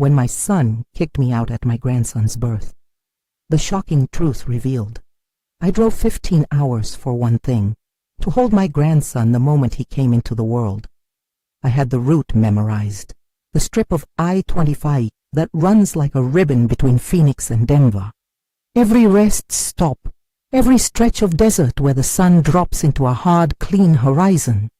when my son kicked me out at my grandson's birth. The shocking truth revealed. I drove 15 hours for one thing, to hold my grandson the moment he came into the world. I had the route memorized, the strip of I-25 that runs like a ribbon between Phoenix and Denver. Every rest stop, every stretch of desert where the sun drops into a hard, clean horizon.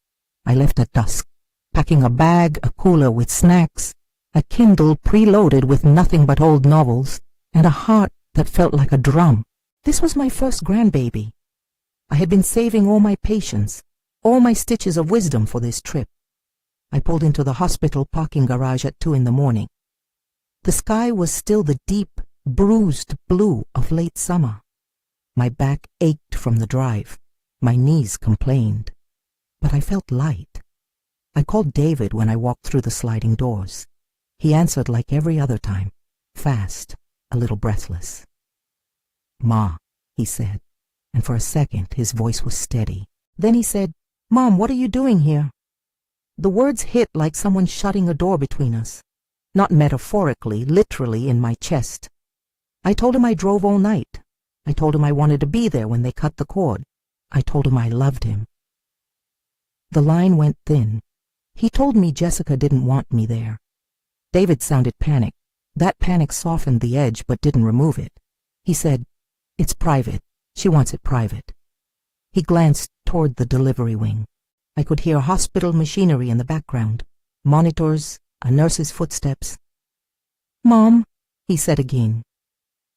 I left at dusk, packing a bag, a cooler with snacks, a Kindle preloaded with nothing but old novels, and a heart that felt like a drum. This was my first grandbaby. I had been saving all my patience, all my stitches of wisdom for this trip. I pulled into the hospital parking garage at 2 in the morning. The sky was still the deep, bruised blue of late summer. My back ached from the drive. My knees complained. But I felt light. I called David when I walked through the sliding doors. He answered like every other time, fast, a little breathless. "Ma," he said, and for a second his voice was steady. Then he said, "Mom, what are you doing here?" The words hit like someone shutting a door between us. Not metaphorically, literally in my chest. I told him I drove all night. I told him I wanted to be there when they cut the cord. I told him I loved him. The line went thin. He told me Jessica didn't want me there. David sounded panicked. That panic softened the edge but didn't remove it. He said, "It's private. She wants it private." He glanced toward the delivery wing. I could hear hospital machinery in the background, monitors, a nurse's footsteps. "Mom," he said again.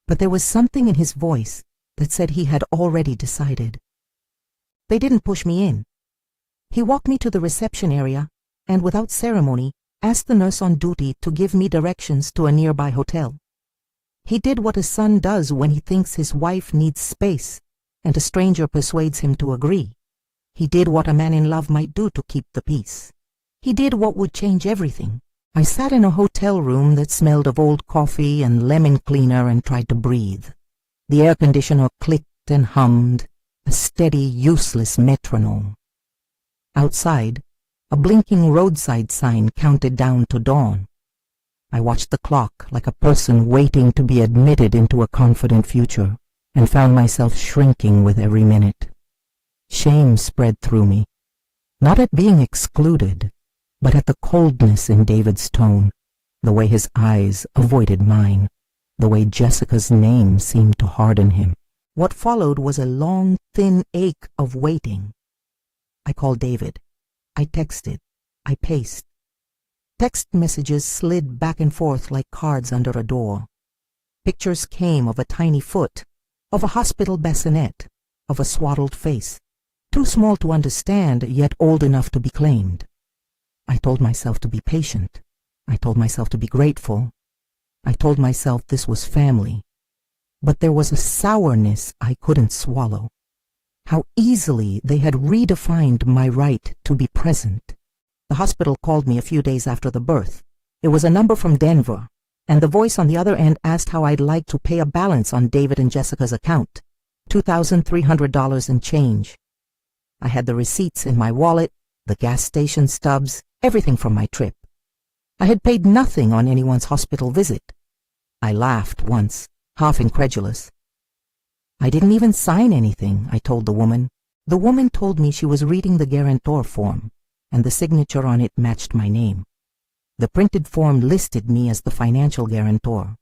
But there was something in his voice that said he had already decided. They didn't push me in. He walked me to the reception area and, without ceremony, asked the nurse on duty to give me directions to a nearby hotel. He did what a son does when he thinks his wife needs space and a stranger persuades him to agree. He did what a man in love might do to keep the peace. He did what would change everything. I sat in a hotel room that smelled of old coffee and lemon cleaner and tried to breathe. The air conditioner clicked and hummed, a steady, useless metronome. Outside, a blinking roadside sign counted down to dawn. I watched the clock like a person waiting to be admitted into a confident future, and found myself shrinking with every minute. Shame spread through me, not at being excluded, but at the coldness in David's tone, the way his eyes avoided mine, the way Jessica's name seemed to harden him. What followed was a long, thin ache of waiting. I called David. I texted. I paced. Text messages slid back and forth like cards under a door. Pictures came of a tiny foot, of a hospital bassinet, of a swaddled face, too small to understand, yet old enough to be claimed. I told myself to be patient. I told myself to be grateful. I told myself this was family. But there was a sourness I couldn't swallow. How easily they had redefined my right to be present. The hospital called me a few days after the birth. It was a number from Denver, and the voice on the other end asked how I'd like to pay a balance on David and Jessica's account, $2,300 and change. I had the receipts in my wallet, the gas station stubs, everything from my trip. I had paid nothing on anyone's hospital visit. I laughed once, half incredulous. I didn't even sign anything, I told the woman. The woman told me she was reading the guarantor form, and the signature on it matched my name. The printed form listed me as the financial guarantor.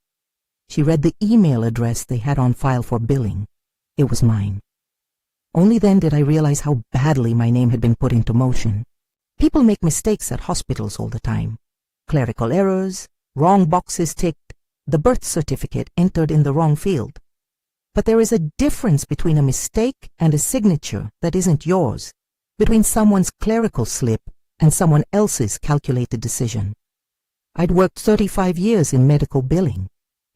She read the email address they had on file for billing. It was mine. Only then did I realize how badly my name had been put into motion. People make mistakes at hospitals all the time. Clerical errors, wrong boxes ticked, the birth certificate entered in the wrong field. But there is a difference between a mistake and a signature that isn't yours, between someone's clerical slip and someone else's calculated decision. I'd worked 35 years in medical billing.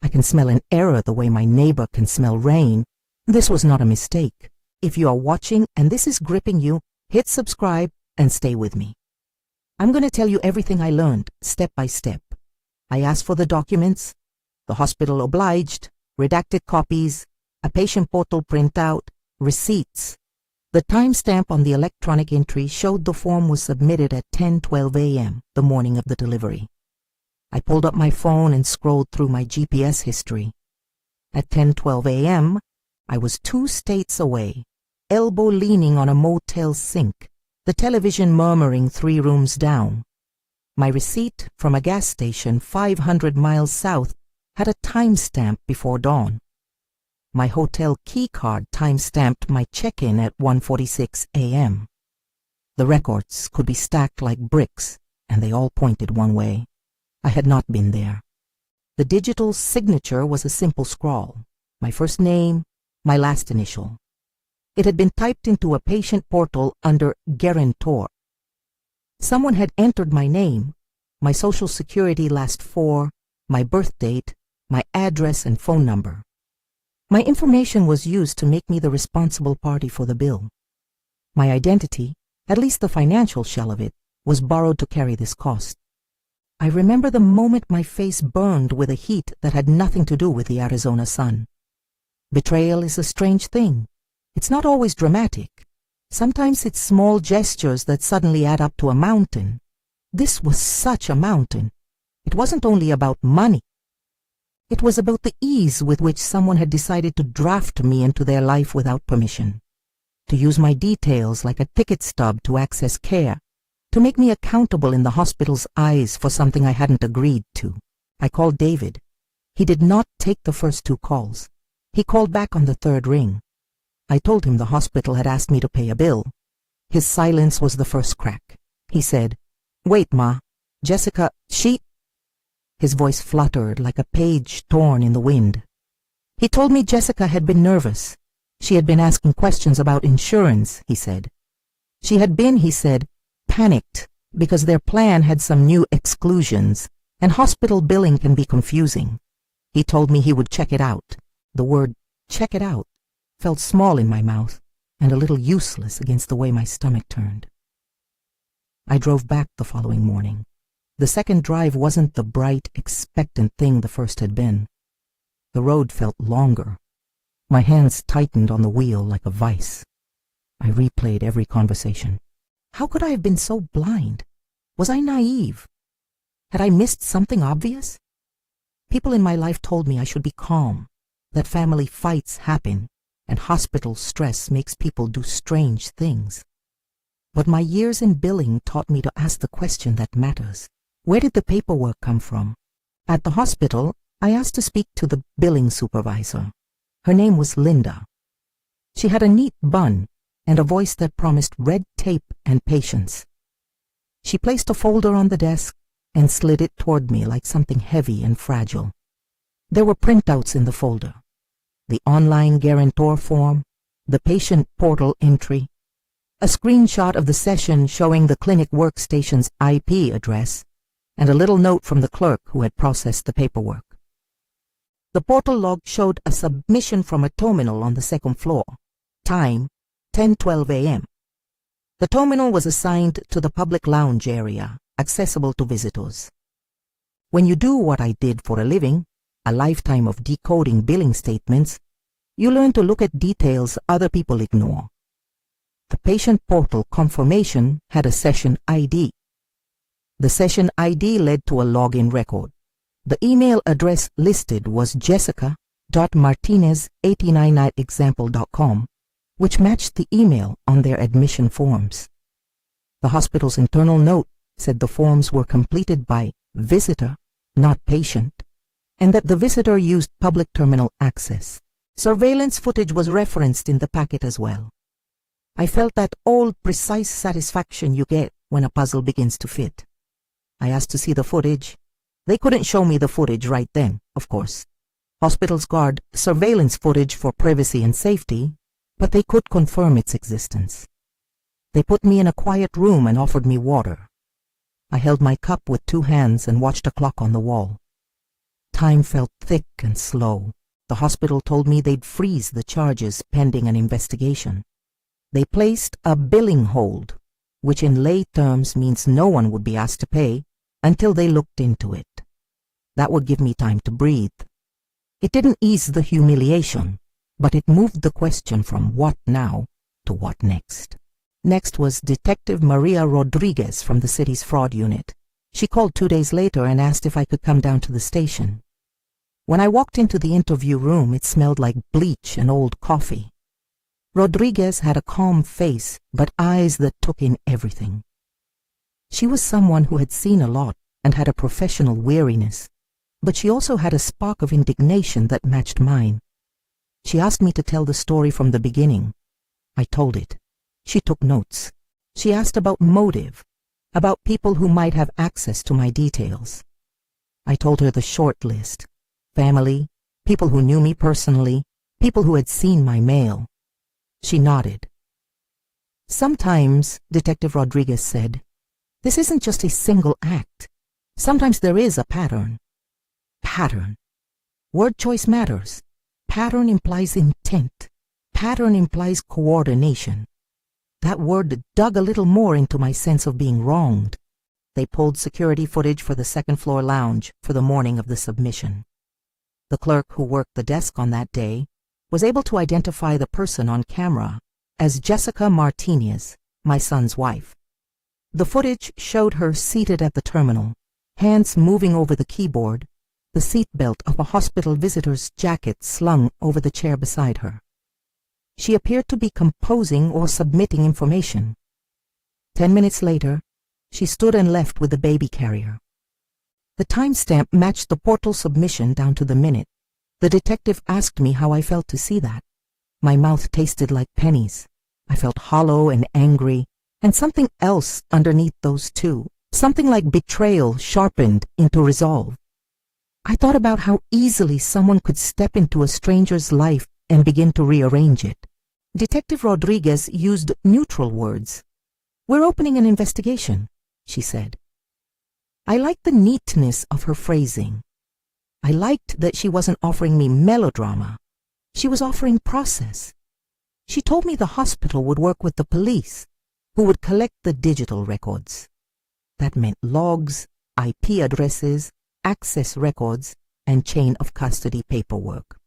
I can smell an error the way my neighbor can smell rain. This was not a mistake. If you are watching and this is gripping you, hit subscribe and stay with me. I'm going to tell you everything I learned, step by step. I asked for the documents. The hospital obliged, redacted copies, a patient portal printout, receipts. The timestamp on the electronic entry showed the form was submitted at 10:12 a.m., the morning of the delivery. I pulled up my phone and scrolled through my GPS history. At 10:12 a.m., I was 2 states away, elbow leaning on a motel sink, the television murmuring 3 rooms down. My receipt from a gas station 500 miles south had a timestamp before dawn. My hotel keycard time-stamped my check-in at 1:46 a.m. The records could be stacked like bricks, and they all pointed one way. I had not been there. The digital signature was a simple scrawl, my first name, my last initial. It had been typed into a patient portal under guarantor. Someone had entered my name, my social security last 4, my birth date, my address and phone number. My information was used to make me the responsible party for the bill. My identity, at least the financial shell of it, was borrowed to carry this cost. I remember the moment my face burned with a heat that had nothing to do with the Arizona sun. Betrayal is a strange thing. It's not always dramatic. Sometimes it's small gestures that suddenly add up to a mountain. This was such a mountain. It wasn't only about money. It was about the ease with which someone had decided to draft me into their life without permission, to use my details like a ticket stub to access care, to make me accountable in the hospital's eyes for something I hadn't agreed to. I called David. He did not take the first 2 calls. He called back on the 3rd ring. I told him the hospital had asked me to pay a bill. His silence was the first crack. He said, "Wait, Ma. Jessica, she—" His voice fluttered like a page torn in the wind. He told me Jessica had been nervous. She had been asking questions about insurance, he said. She had been, he said, panicked because their plan had some new exclusions, and hospital billing can be confusing. He told me he would check it out. The word "check it out" felt small in my mouth and a little useless against the way my stomach turned. I drove back the following morning. The second drive wasn't the bright, expectant thing the first had been. The road felt longer. My hands tightened on the wheel like a vice. I replayed every conversation. How could I have been so blind? Was I naive? Had I missed something obvious? People in my life told me I should be calm, that family fights happen, and hospital stress makes people do strange things. But my years in billing taught me to ask the question that matters. Where did the paperwork come from? At the hospital, I asked to speak to the billing supervisor. Her name was Linda. She had a neat bun and a voice that promised red tape and patience. She placed a folder on the desk and slid it toward me like something heavy and fragile. There were printouts in the folder. The online guarantor form, the patient portal entry, a screenshot of the session showing the clinic workstation's IP address, and a little note from the clerk who had processed the paperwork. The portal log showed a submission from a terminal on the 2nd floor. Time, 10:12 a.m. The terminal was assigned to the public lounge area, accessible to visitors. When you do what I did for a living, a lifetime of decoding billing statements, you learn to look at details other people ignore. The patient portal confirmation had a session ID. The session ID led to a login record. The email address listed was jessica.martinez89@example.com, which matched the email on their admission forms. The hospital's internal note said the forms were completed by visitor, not patient, and that the visitor used public terminal access. Surveillance footage was referenced in the packet as well. I felt that old, precise satisfaction you get when a puzzle begins to fit. I asked to see the footage. They couldn't show me the footage right then, of course. Hospitals guard surveillance footage for privacy and safety, but they could confirm its existence. They put me in a quiet room and offered me water. I held my cup with 2 hands and watched a clock on the wall. Time felt thick and slow. The hospital told me they'd freeze the charges pending an investigation. They placed a billing hold, which in lay terms means no one would be asked to pay until they looked into it. That would give me time to breathe. It didn't ease the humiliation, but it moved the question from what now to what next. Next was Detective Maria Rodriguez from the city's fraud unit. She called 2 days later and asked if I could come down to the station. When I walked into the interview room, it smelled like bleach and old coffee. Rodriguez had a calm face, but eyes that took in everything. She was someone who had seen a lot and had a professional weariness, but she also had a spark of indignation that matched mine. She asked me to tell the story from the beginning. I told it. She took notes. She asked about motive, about people who might have access to my details. I told her the short list: family, people who knew me personally, people who had seen my mail. She nodded. Sometimes, Detective Rodriguez said, this isn't just a single act. Sometimes there is a pattern. Pattern. Word choice matters. Pattern implies intent. Pattern implies coordination. That word dug a little more into my sense of being wronged. They pulled security footage for the second-floor lounge for the morning of the submission. The clerk who worked the desk on that day was able to identify the person on camera as Jessica Martinez, my son's wife. The footage showed her seated at the terminal, hands moving over the keyboard, the seatbelt of a hospital visitor's jacket slung over the chair beside her. She appeared to be composing or submitting information. 10 minutes later, she stood and left with the baby carrier. The timestamp matched the portal submission down to the minute. The detective asked me how I felt to see that. My mouth tasted like pennies. I felt hollow and angry, and something else underneath those two, something like betrayal sharpened into resolve. I thought about how easily someone could step into a stranger's life and begin to rearrange it. Detective Rodriguez used neutral words. "We're opening an investigation," she said. I liked the neatness of her phrasing. I liked that she wasn't offering me melodrama. She was offering process. She told me the hospital would work with the police, who would collect the digital records. That meant logs, IP addresses, access records, and chain of custody paperwork.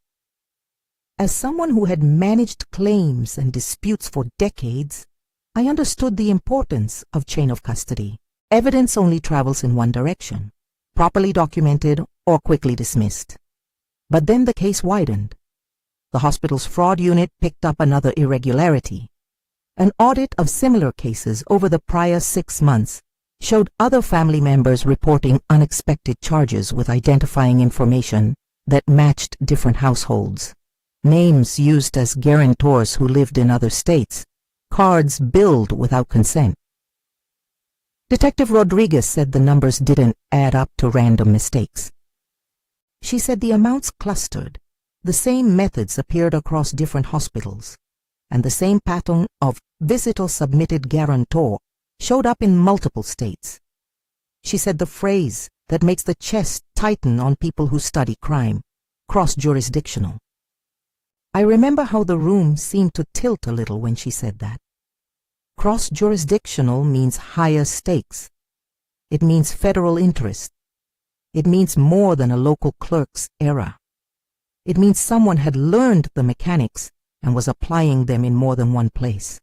As someone who had managed claims and disputes for decades, I understood the importance of chain of custody. Evidence only travels in one direction, properly documented or quickly dismissed. But then the case widened. The hospital's fraud unit picked up another irregularity. An audit of similar cases over the prior 6 months showed other family members reporting unexpected charges with identifying information that matched different households. Names used as guarantors who lived in other states, cards billed without consent. Detective Rodriguez said the numbers didn't add up to random mistakes. She said the amounts clustered, the same methods appeared across different hospitals, and the same pattern of visitor submitted guarantor showed up in multiple states. She said the phrase that makes the chest tighten on people who study crime, cross-jurisdictional. I remember how the room seemed to tilt a little when she said that. Cross-jurisdictional means higher stakes. It means federal interest. It means more than a local clerk's error. It means someone had learned the mechanics and was applying them in more than one place.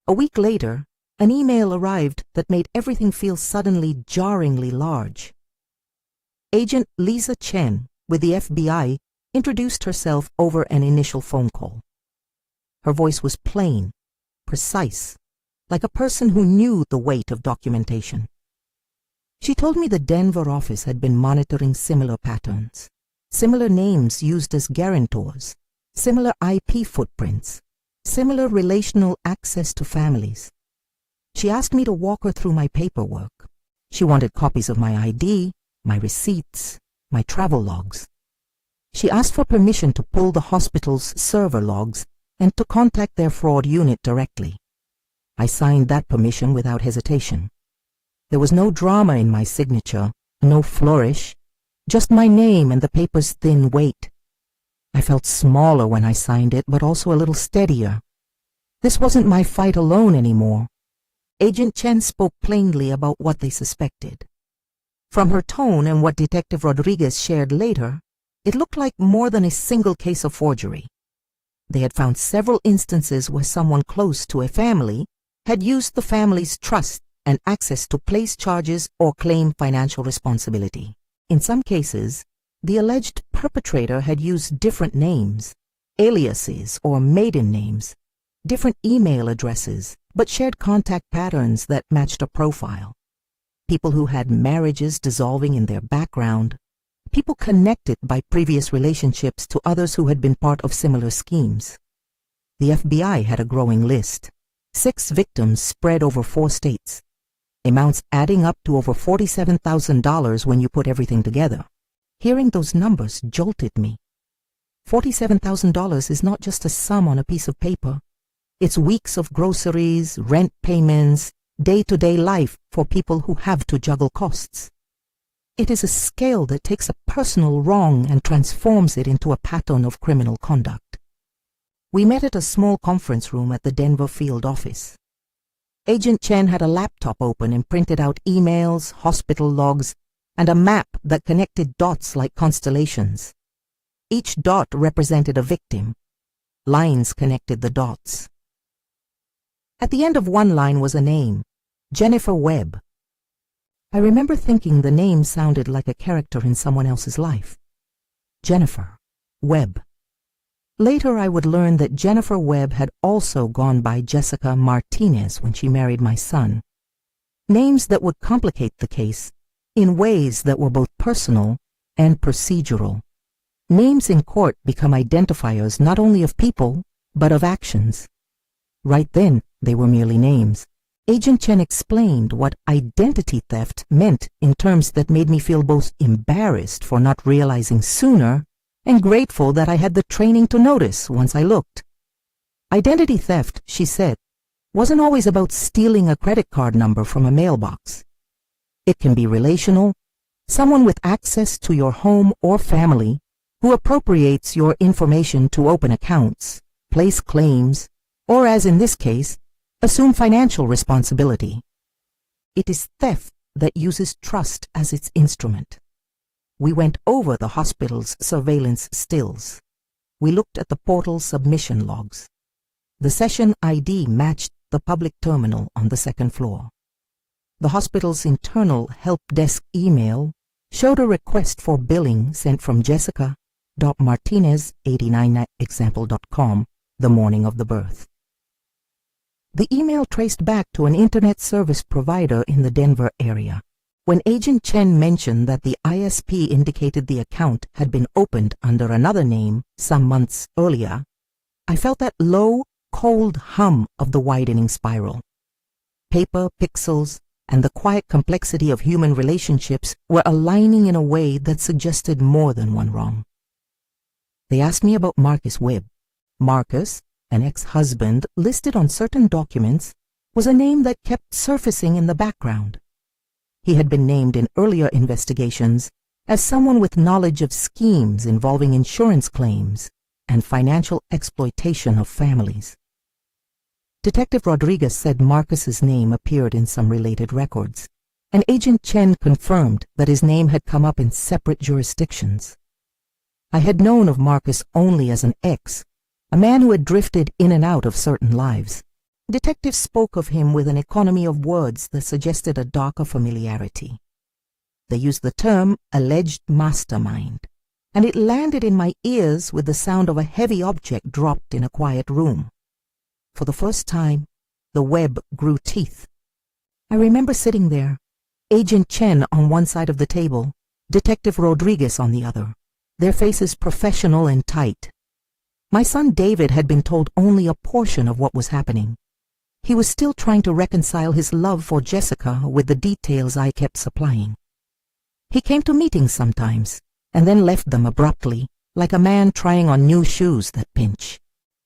A week later, an email arrived that made everything feel suddenly jarringly large. Agent Lisa Chen with the FBI introduced herself over an initial phone call. Her voice was plain, precise, like a person who knew the weight of documentation. She told me the Denver office had been monitoring similar patterns, similar names used as guarantors, similar IP footprints, similar relational access to families. She asked me to walk her through my paperwork. She wanted copies of my ID, my receipts, my travel logs. She asked for permission to pull the hospital's server logs and to contact their fraud unit directly. I signed that permission without hesitation. There was no drama in my signature, no flourish, just my name and the paper's thin weight. I felt smaller when I signed it, but also a little steadier. This wasn't my fight alone anymore. Agent Chen spoke plainly about what they suspected. From her tone and what Detective Rodriguez shared later, it looked like more than a single case of forgery. They had found several instances where someone close to a family had used the family's trust and access to place charges or claim financial responsibility. In some cases, the alleged perpetrator had used different names, aliases or maiden names, different email addresses, but shared contact patterns that matched a profile. People who had marriages dissolving in their background, people connected by previous relationships to others who had been part of similar schemes. The FBI had a growing list. 6 victims spread over 4 states. Amounts adding up to over $47,000 when you put everything together. Hearing those numbers jolted me. $47,000 is not just a sum on a piece of paper. It's weeks of groceries, rent payments, day-to-day life for people who have to juggle costs. It is a scale that takes a personal wrong and transforms it into a pattern of criminal conduct. We met at a small conference room at the Denver field office. Agent Chen had a laptop open and printed out emails, hospital logs, and a map that connected dots like constellations. Each dot represented a victim. Lines connected the dots. At the end of one line was a name, Jennifer Webb. I remember thinking the name sounded like a character in someone else's life. Jennifer Webb. Later I would learn that Jennifer Webb had also gone by Jessica Martinez when she married my son. Names that would complicate the case in ways that were both personal and procedural. Names in court become identifiers not only of people, but of actions. Right then, they were merely names. Agent Chen explained what identity theft meant in terms that made me feel both embarrassed for not realizing sooner and grateful that I had the training to notice once I looked. Identity theft, she said, wasn't always about stealing a credit card number from a mailbox. It can be relational, someone with access to your home or family who appropriates your information to open accounts, place claims, or as in this case, assume financial responsibility. It is theft that uses trust as its instrument. We went over the hospital's surveillance stills. We looked at the portal submission logs. The session ID matched the public terminal on the 2nd floor. The hospital's internal help desk email showed a request for billing sent from Jessica.Martinez89@example.com the morning of the birth. The email traced back to an internet service provider in the Denver area. When Agent Chen mentioned that the ISP indicated the account had been opened under another name some months earlier, I felt that low, cold hum of the widening spiral. Paper, pixels, and the quiet complexity of human relationships were aligning in a way that suggested more than one wrong. They asked me about Marcus Webb. Marcus, an ex-husband listed on certain documents, was a name that kept surfacing in the background. He had been named in earlier investigations as someone with knowledge of schemes involving insurance claims and financial exploitation of families. Detective Rodriguez said Marcus's name appeared in some related records, and Agent Chen confirmed that his name had come up in separate jurisdictions. I had known of Marcus only as an ex, a man who had drifted in and out of certain lives. Detectives spoke of him with an economy of words that suggested a darker familiarity. They used the term alleged mastermind, and it landed in my ears with the sound of a heavy object dropped in a quiet room. For the first time, the web grew teeth. I remember sitting there, Agent Chen on one side of the table, Detective Rodriguez on the other, their faces professional and tight. My son David had been told only a portion of what was happening. He was still trying to reconcile his love for Jessica with the details I kept supplying. He came to meetings sometimes, and then left them abruptly, like a man trying on new shoes that pinch.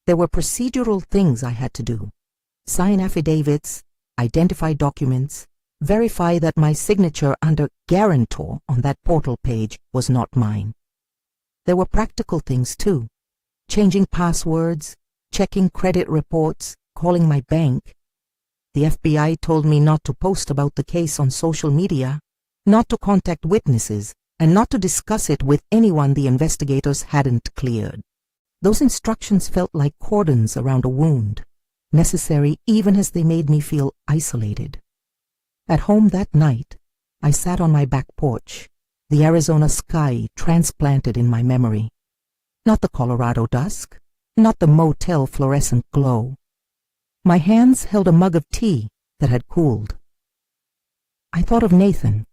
There were procedural things I had to do. Sign affidavits, identify documents, verify that my signature under guarantor on that portal page was not mine. There were practical things too. Changing passwords, checking credit reports, calling my bank. The FBI told me not to post about the case on social media, not to contact witnesses, and not to discuss it with anyone the investigators hadn't cleared. Those instructions felt like cordons around a wound, necessary even as they made me feel isolated. At home that night, I sat on my back porch, the Arizona sky transplanted in my memory. Not the Colorado dusk, not the motel fluorescent glow. My hands held a mug of tea that had cooled. I thought of Nathan.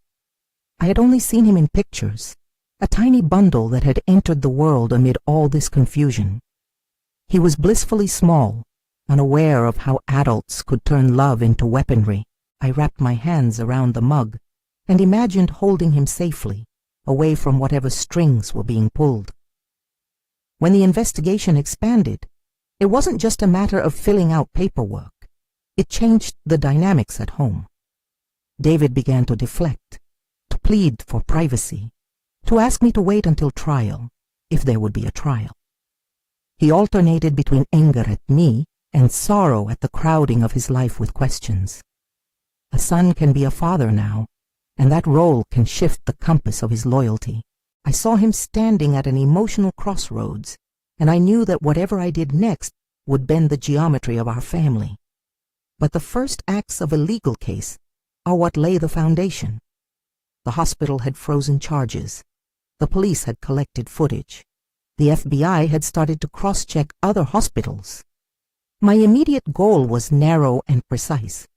I had only seen him in pictures, a tiny bundle that had entered the world amid all this confusion. He was blissfully small, unaware of how adults could turn love into weaponry. I wrapped my hands around the mug and imagined holding him safely, away from whatever strings were being pulled. When the investigation expanded, it wasn't just a matter of filling out paperwork. It changed the dynamics at home. David began to deflect, to plead for privacy, to ask me to wait until trial, if there would be a trial. He alternated between anger at me and sorrow at the crowding of his life with questions. A son can be a father now, and that role can shift the compass of his loyalty. I saw him standing at an emotional crossroads, and I knew that whatever I did next would bend the geometry of our family. But the first acts of a legal case are what lay the foundation. The hospital had frozen charges. The police had collected footage. The FBI had started to cross-check other hospitals. My immediate goal was narrow and precise: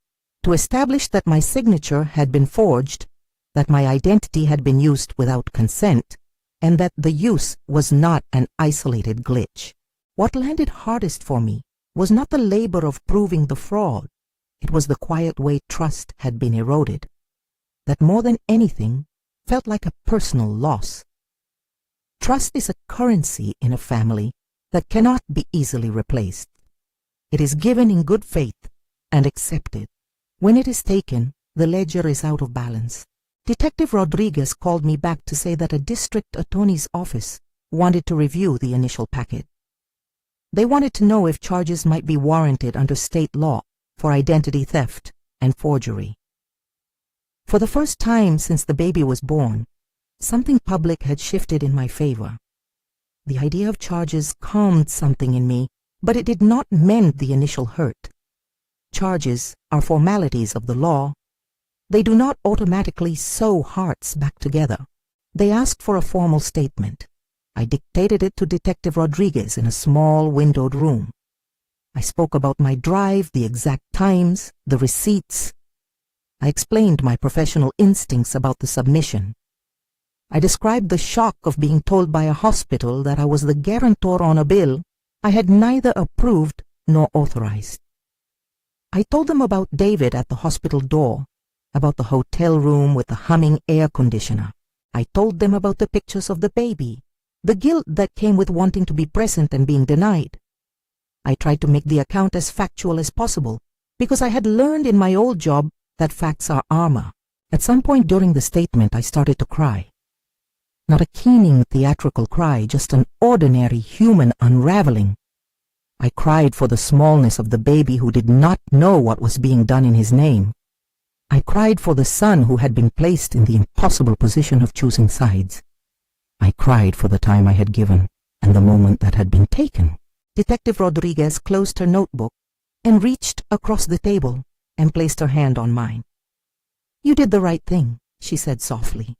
to establish that my signature had been forged, that my identity had been used without consent, and that the use was not an isolated glitch. What landed hardest for me was not the labor of proving the fraud. It was the quiet way trust had been eroded, that more than anything felt like a personal loss. Trust is a currency in a family that cannot be easily replaced. It is given in good faith and accepted. When it is taken, the ledger is out of balance. Detective Rodriguez called me back to say that a district attorney's office wanted to review the initial packet. They wanted to know if charges might be warranted under state law for identity theft and forgery. For the first time since the baby was born, something public had shifted in my favor. The idea of charges calmed something in me, but it did not mend the initial hurt. Charges are formalities of the law. They do not automatically sew hearts back together. They asked for a formal statement. I dictated it to Detective Rodriguez in a small windowed room. I spoke about my drive, the exact times, the receipts. I explained my professional instincts about the submission. I described the shock of being told by a hospital that I was the guarantor on a bill I had neither approved nor authorized. I told them about David at the hospital door, about the hotel room with the humming air conditioner. I told them about the pictures of the baby, the guilt that came with wanting to be present and being denied. I tried to make the account as factual as possible, because I had learned in my old job that facts are armor. At some point during the statement, I started to cry. Not a keening theatrical cry, just an ordinary human unraveling. I cried for the smallness of the baby who did not know what was being done in his name. I cried for the son who had been placed in the impossible position of choosing sides. I cried for the time I had given and the moment that had been taken. Detective Rodriguez closed her notebook and reached across the table and placed her hand on mine. "You did the right thing," she said softly.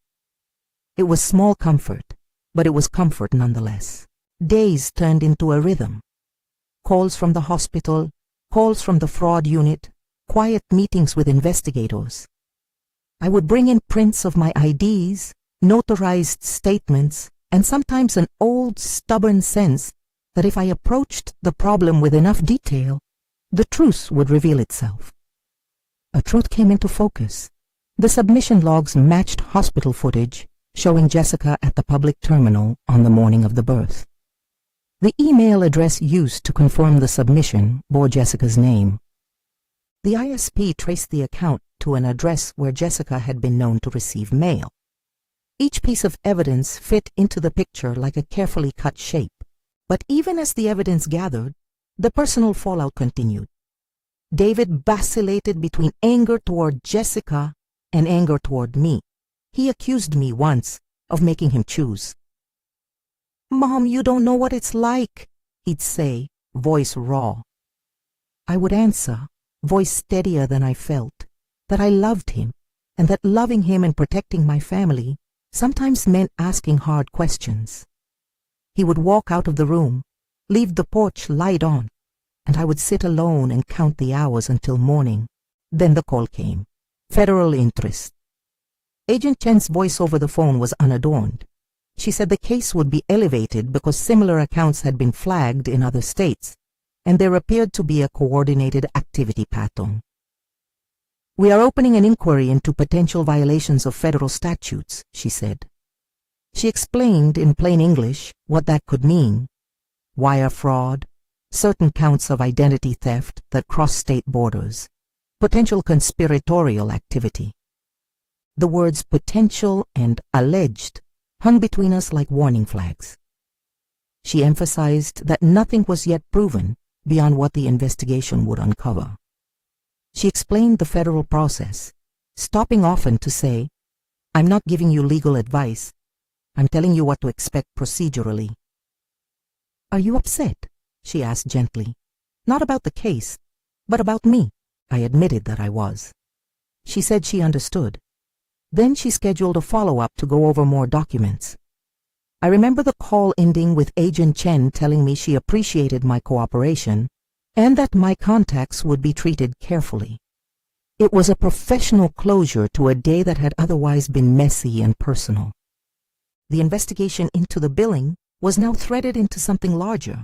It was small comfort, but it was comfort nonetheless. Days turned into a rhythm. Calls from the hospital, calls from the fraud unit, quiet meetings with investigators. I would bring in prints of my IDs, notarized statements, and sometimes an old, stubborn sense that if I approached the problem with enough detail, the truth would reveal itself. A truth came into focus. The submission logs matched hospital footage showing Jessica at the public terminal on the morning of the birth. The email address used to confirm the submission bore Jessica's name. The ISP traced the account to an address where Jessica had been known to receive mail. Each piece of evidence fit into the picture like a carefully cut shape. But even as the evidence gathered, the personal fallout continued. David vacillated between anger toward Jessica and anger toward me. He accused me once of making him choose. "Mom, you don't know what it's like," he'd say, voice raw. I would answer, voice steadier than I felt, that I loved him, and that loving him and protecting my family sometimes meant asking hard questions. He would walk out of the room, leave the porch light on, and I would sit alone and count the hours until morning. Then the call came. Federal interest. Agent Chen's voice over the phone was unadorned. She said the case would be elevated because similar accounts had been flagged in other states, and there appeared to be a coordinated activity pattern. "We are opening an inquiry into potential violations of federal statutes," she said. She explained in plain English what that could mean: wire fraud, certain counts of identity theft that cross state borders, potential conspiratorial activity. The words potential and alleged hung between us like warning flags. She emphasized that nothing was yet proven beyond what the investigation would uncover. She explained the federal process, stopping often to say, "I'm not giving you legal advice. I'm telling you what to expect procedurally." "Are you upset?" she asked gently. "Not about the case, but about me." I admitted that I was. She said she understood. Then she scheduled a follow-up to go over more documents. I remember the call ending with Agent Chen telling me she appreciated my cooperation and that my contacts would be treated carefully. It was a professional closure to a day that had otherwise been messy and personal. The investigation into the billing was now threaded into something larger.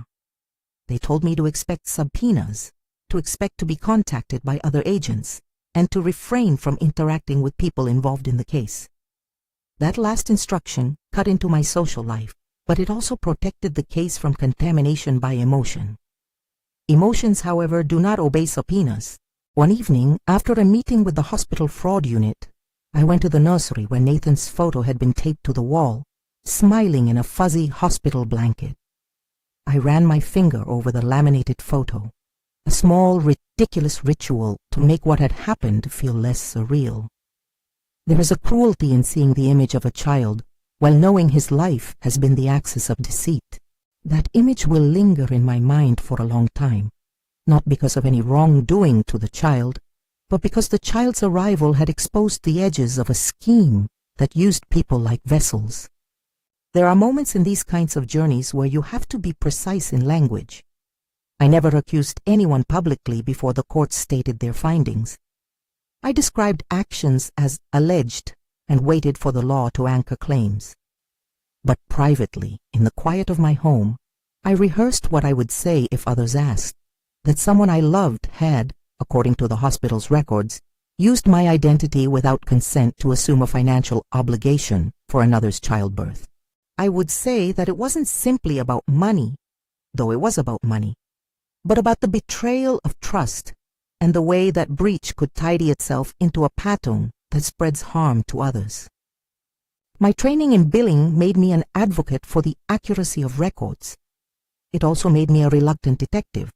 They told me to expect subpoenas, to expect to be contacted by other agents, and to refrain from interacting with people involved in the case. That last instruction cut into my social life, but it also protected the case from contamination by emotion. Emotions, however, do not obey subpoenas. One evening, after a meeting with the hospital fraud unit, I went to the nursery where Nathan's photo had been taped to the wall, smiling in a fuzzy hospital blanket. I ran my finger over the laminated photo, a small, ridiculous ritual to make what had happened feel less surreal. There is a cruelty in seeing the image of a child while knowing his life has been the axis of deceit. That image will linger in my mind for a long time, not because of any wrongdoing to the child, but because the child's arrival had exposed the edges of a scheme that used people like vessels. There are moments in these kinds of journeys where you have to be precise in language. I never accused anyone publicly before the court stated their findings. I described actions as alleged and waited for the law to anchor claims. But privately, in the quiet of my home, I rehearsed what I would say if others asked, that someone I loved had, according to the hospital's records, used my identity without consent to assume a financial obligation for another's childbirth. I would say that it wasn't simply about money, though it was about money, but about the betrayal of trust and the way that breach could tidy itself into a pattern that spreads harm to others. My training in billing made me an advocate for the accuracy of records. It also made me a reluctant detective.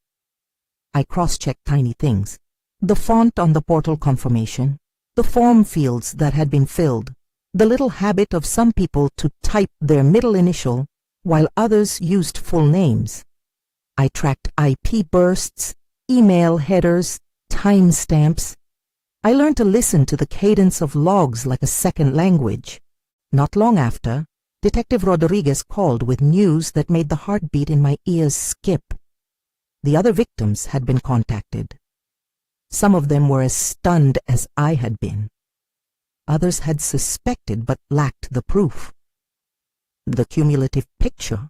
I cross-checked tiny things: the font on the portal confirmation, the form fields that had been filled, the little habit of some people to type their middle initial while others used full names. I tracked IP bursts, email headers, timestamps. I learned to listen to the cadence of logs like a second language. Not long after, Detective Rodriguez called with news that made the heartbeat in my ears skip. The other victims had been contacted. Some of them were as stunned as I had been. Others had suspected but lacked the proof. The cumulative picture: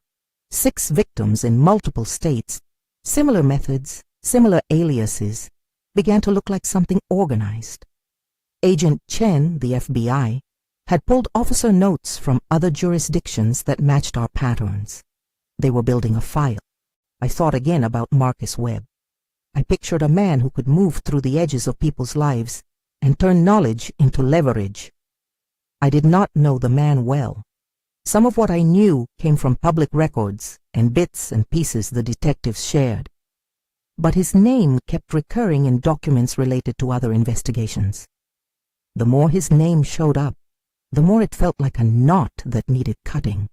6 victims in multiple states, similar methods, similar aliases, began to look like something organized. Agent Chen, the FBI, had pulled officer notes from other jurisdictions that matched our patterns. They were building a file. I thought again about Marcus Webb. I pictured a man who could move through the edges of people's lives and turn knowledge into leverage. I did not know the man well. Some of what I knew came from public records and bits and pieces the detectives shared. But his name kept recurring in documents related to other investigations. The more his name showed up, the more it felt like a knot that needed cutting.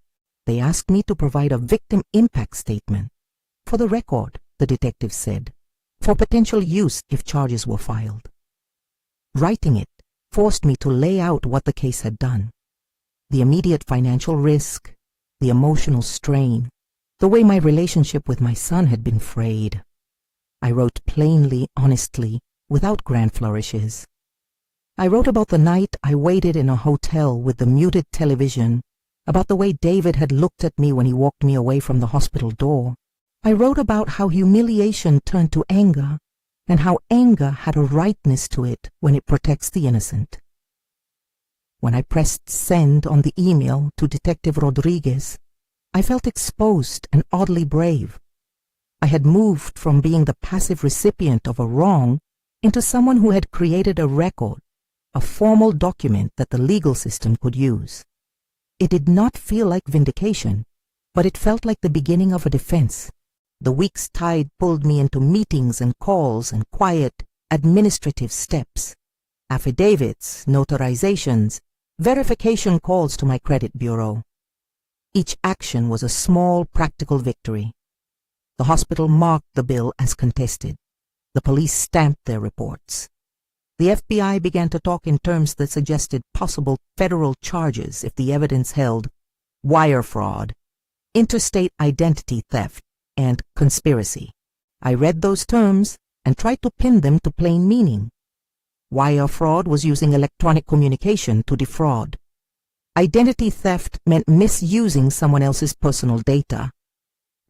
They asked me to provide a victim impact statement. For the record, the detective said, for potential use if charges were filed. Writing it forced me to lay out what the case had done. The immediate financial risk, the emotional strain, the way my relationship with my son had been frayed. I wrote plainly, honestly, without grand flourishes. I wrote about the night I waited in a hotel with the muted television, about the way David had looked at me when he walked me away from the hospital door. I wrote about how humiliation turned to anger, and how anger had a rightness to it when it protects the innocent. When I pressed send on the email to Detective Rodriguez, I felt exposed and oddly brave. I had moved from being the passive recipient of a wrong into someone who had created a record, a formal document that the legal system could use. It did not feel like vindication, but it felt like the beginning of a defense. The week's tide pulled me into meetings and calls and quiet, administrative steps, affidavits, notarizations, verification calls to my credit bureau. Each action was a small, practical victory. The hospital marked the bill as contested. The police stamped their reports. The FBI began to talk in terms that suggested possible federal charges if the evidence held wire fraud, interstate identity theft, and conspiracy. I read those terms and tried to pin them to plain meaning. Wire fraud was using electronic communication to defraud. Identity theft meant misusing someone else's personal data.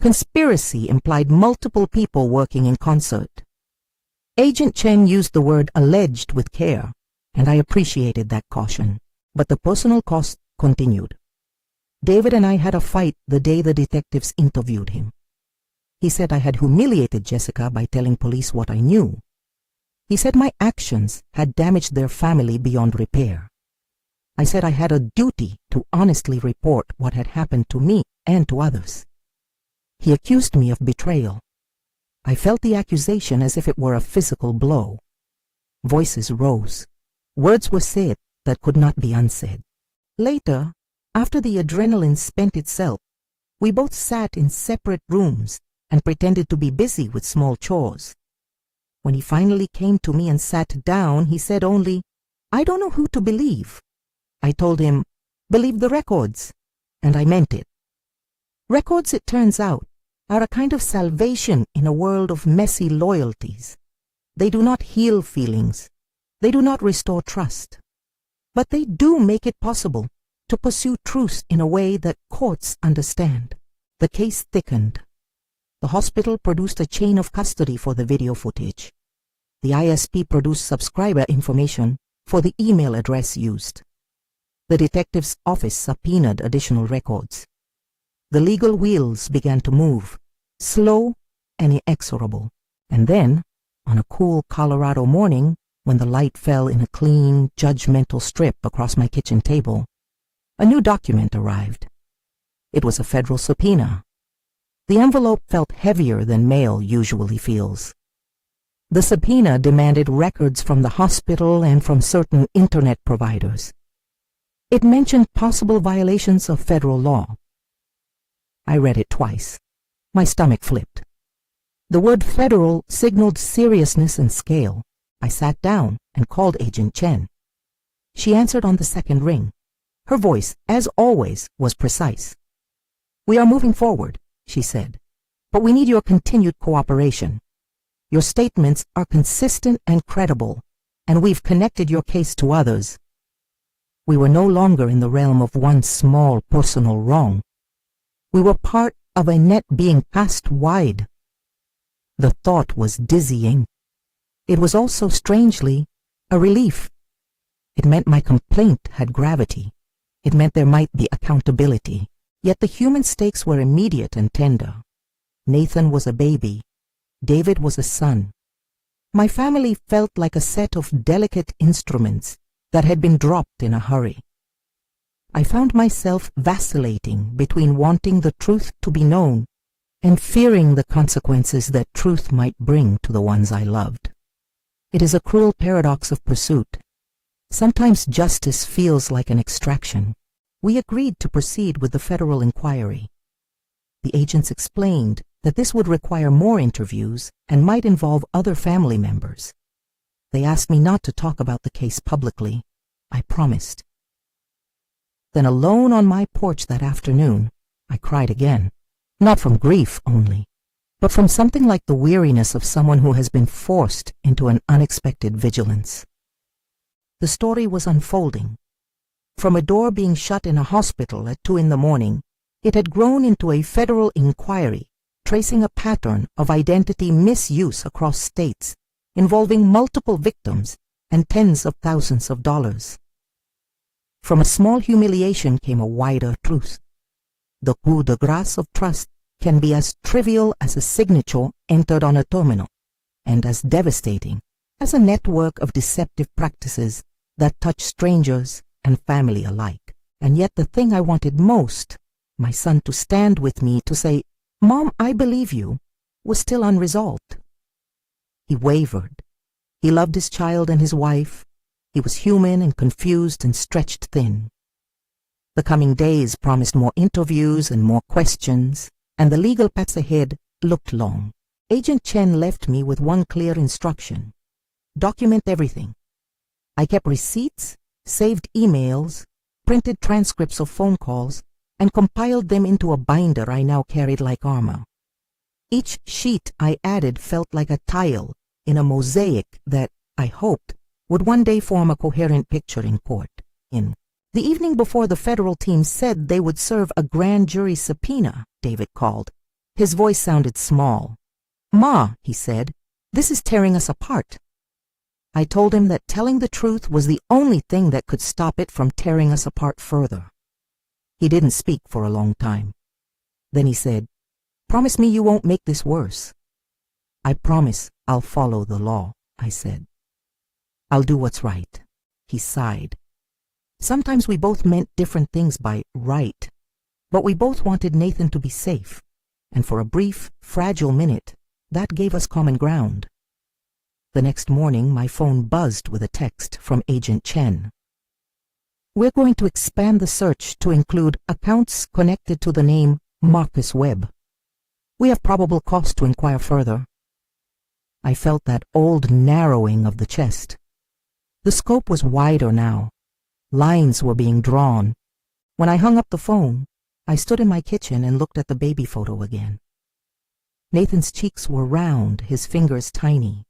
Conspiracy implied multiple people working in concert. Agent Chen used the word alleged with care, and I appreciated that caution. But the personal cost continued. David and I had a fight the day the detectives interviewed him. He said I had humiliated Jessica by telling police what I knew. He said my actions had damaged their family beyond repair. I said I had a duty to honestly report what had happened to me and to others. He accused me of betrayal. I felt the accusation as if it were a physical blow. Voices rose. Words were said that could not be unsaid. Later, after the adrenaline spent itself, we both sat in separate rooms and pretended to be busy with small chores. When he finally came to me and sat down, he said only, "I don't know who to believe." I told him, "Believe the records," and I meant it. Records, it turns out, are a kind of salvation in a world of messy loyalties. They do not heal feelings. They do not restore trust. But they do make it possible to pursue truth in a way that courts understand. The case thickened. The hospital produced a chain of custody for the video footage. The ISP produced subscriber information for the email address used. The detective's office subpoenaed additional records. The legal wheels began to move, slow and inexorable. And then, on a cool Colorado morning, when the light fell in a clean, judgmental strip across my kitchen table, a new document arrived. It was a federal subpoena. The envelope felt heavier than mail usually feels. The subpoena demanded records from the hospital and from certain internet providers. It mentioned possible violations of federal law. I read it twice. My stomach flipped. The word federal signaled seriousness and scale. I sat down and called Agent Chen. She answered on the second ring. Her voice, as always, was precise. "We are moving forward," she said, "but we need your continued cooperation. Your statements are consistent and credible, and we've connected your case to others." We were no longer in the realm of one small personal wrong. We were part of a net being cast wide. The thought was dizzying. It was also, strangely, a relief. It meant my complaint had gravity. It meant there might be accountability. Yet the human stakes were immediate and tender. Nathan was a baby. David was a son. My family felt like a set of delicate instruments that had been dropped in a hurry. I found myself vacillating between wanting the truth to be known and fearing the consequences that truth might bring to the ones I loved. It is a cruel paradox of pursuit. Sometimes justice feels like an extraction. We agreed to proceed with the federal inquiry. The agents explained that this would require more interviews and might involve other family members. They asked me not to talk about the case publicly. I promised. Then alone on my porch that afternoon, I cried again, not from grief only, but from something like the weariness of someone who has been forced into an unexpected vigilance. The story was unfolding. From a door being shut in a hospital at 2 a.m, it had grown into a federal inquiry tracing a pattern of identity misuse across states, involving multiple victims and tens of thousands of dollars. From a small humiliation came a wider truth. The coup de grace of trust can be as trivial as a signature entered on a terminal, and as devastating as a network of deceptive practices that touch strangers and family alike. And yet the thing I wanted most, my son to stand with me to say, "Mom, I believe you," was still unresolved. He wavered. He loved his child and his wife. He was human and confused and stretched thin. The coming days promised more interviews and more questions, and the legal paths ahead looked long. Agent Chen left me with one clear instruction: document everything. I kept receipts, saved emails, printed transcripts of phone calls, and compiled them into a binder I now carried like armor. Each sheet I added felt like a tile in a mosaic that, I hoped, would one day form a coherent picture in court. The evening before the federal team said they would serve a grand jury subpoena, David called. His voice sounded small. "Ma," he said, "this is tearing us apart." I told him that telling the truth was the only thing that could stop it from tearing us apart further. He didn't speak for a long time. Then he said, "Promise me you won't make this worse." "I promise I'll follow the law," I said. "I'll do what's right." He sighed. Sometimes we both meant different things by right, but we both wanted Nathan to be safe, and for a brief, fragile minute, that gave us common ground. The next morning, my phone buzzed with a text from Agent Chen. "We're going to expand the search to include accounts connected to the name Marcus Webb. We have probable cause to inquire further." I felt that old narrowing of the chest. The scope was wider now. Lines were being drawn. When I hung up the phone, I stood in my kitchen and looked at the baby photo again. Nathan's cheeks were round, his fingers tiny.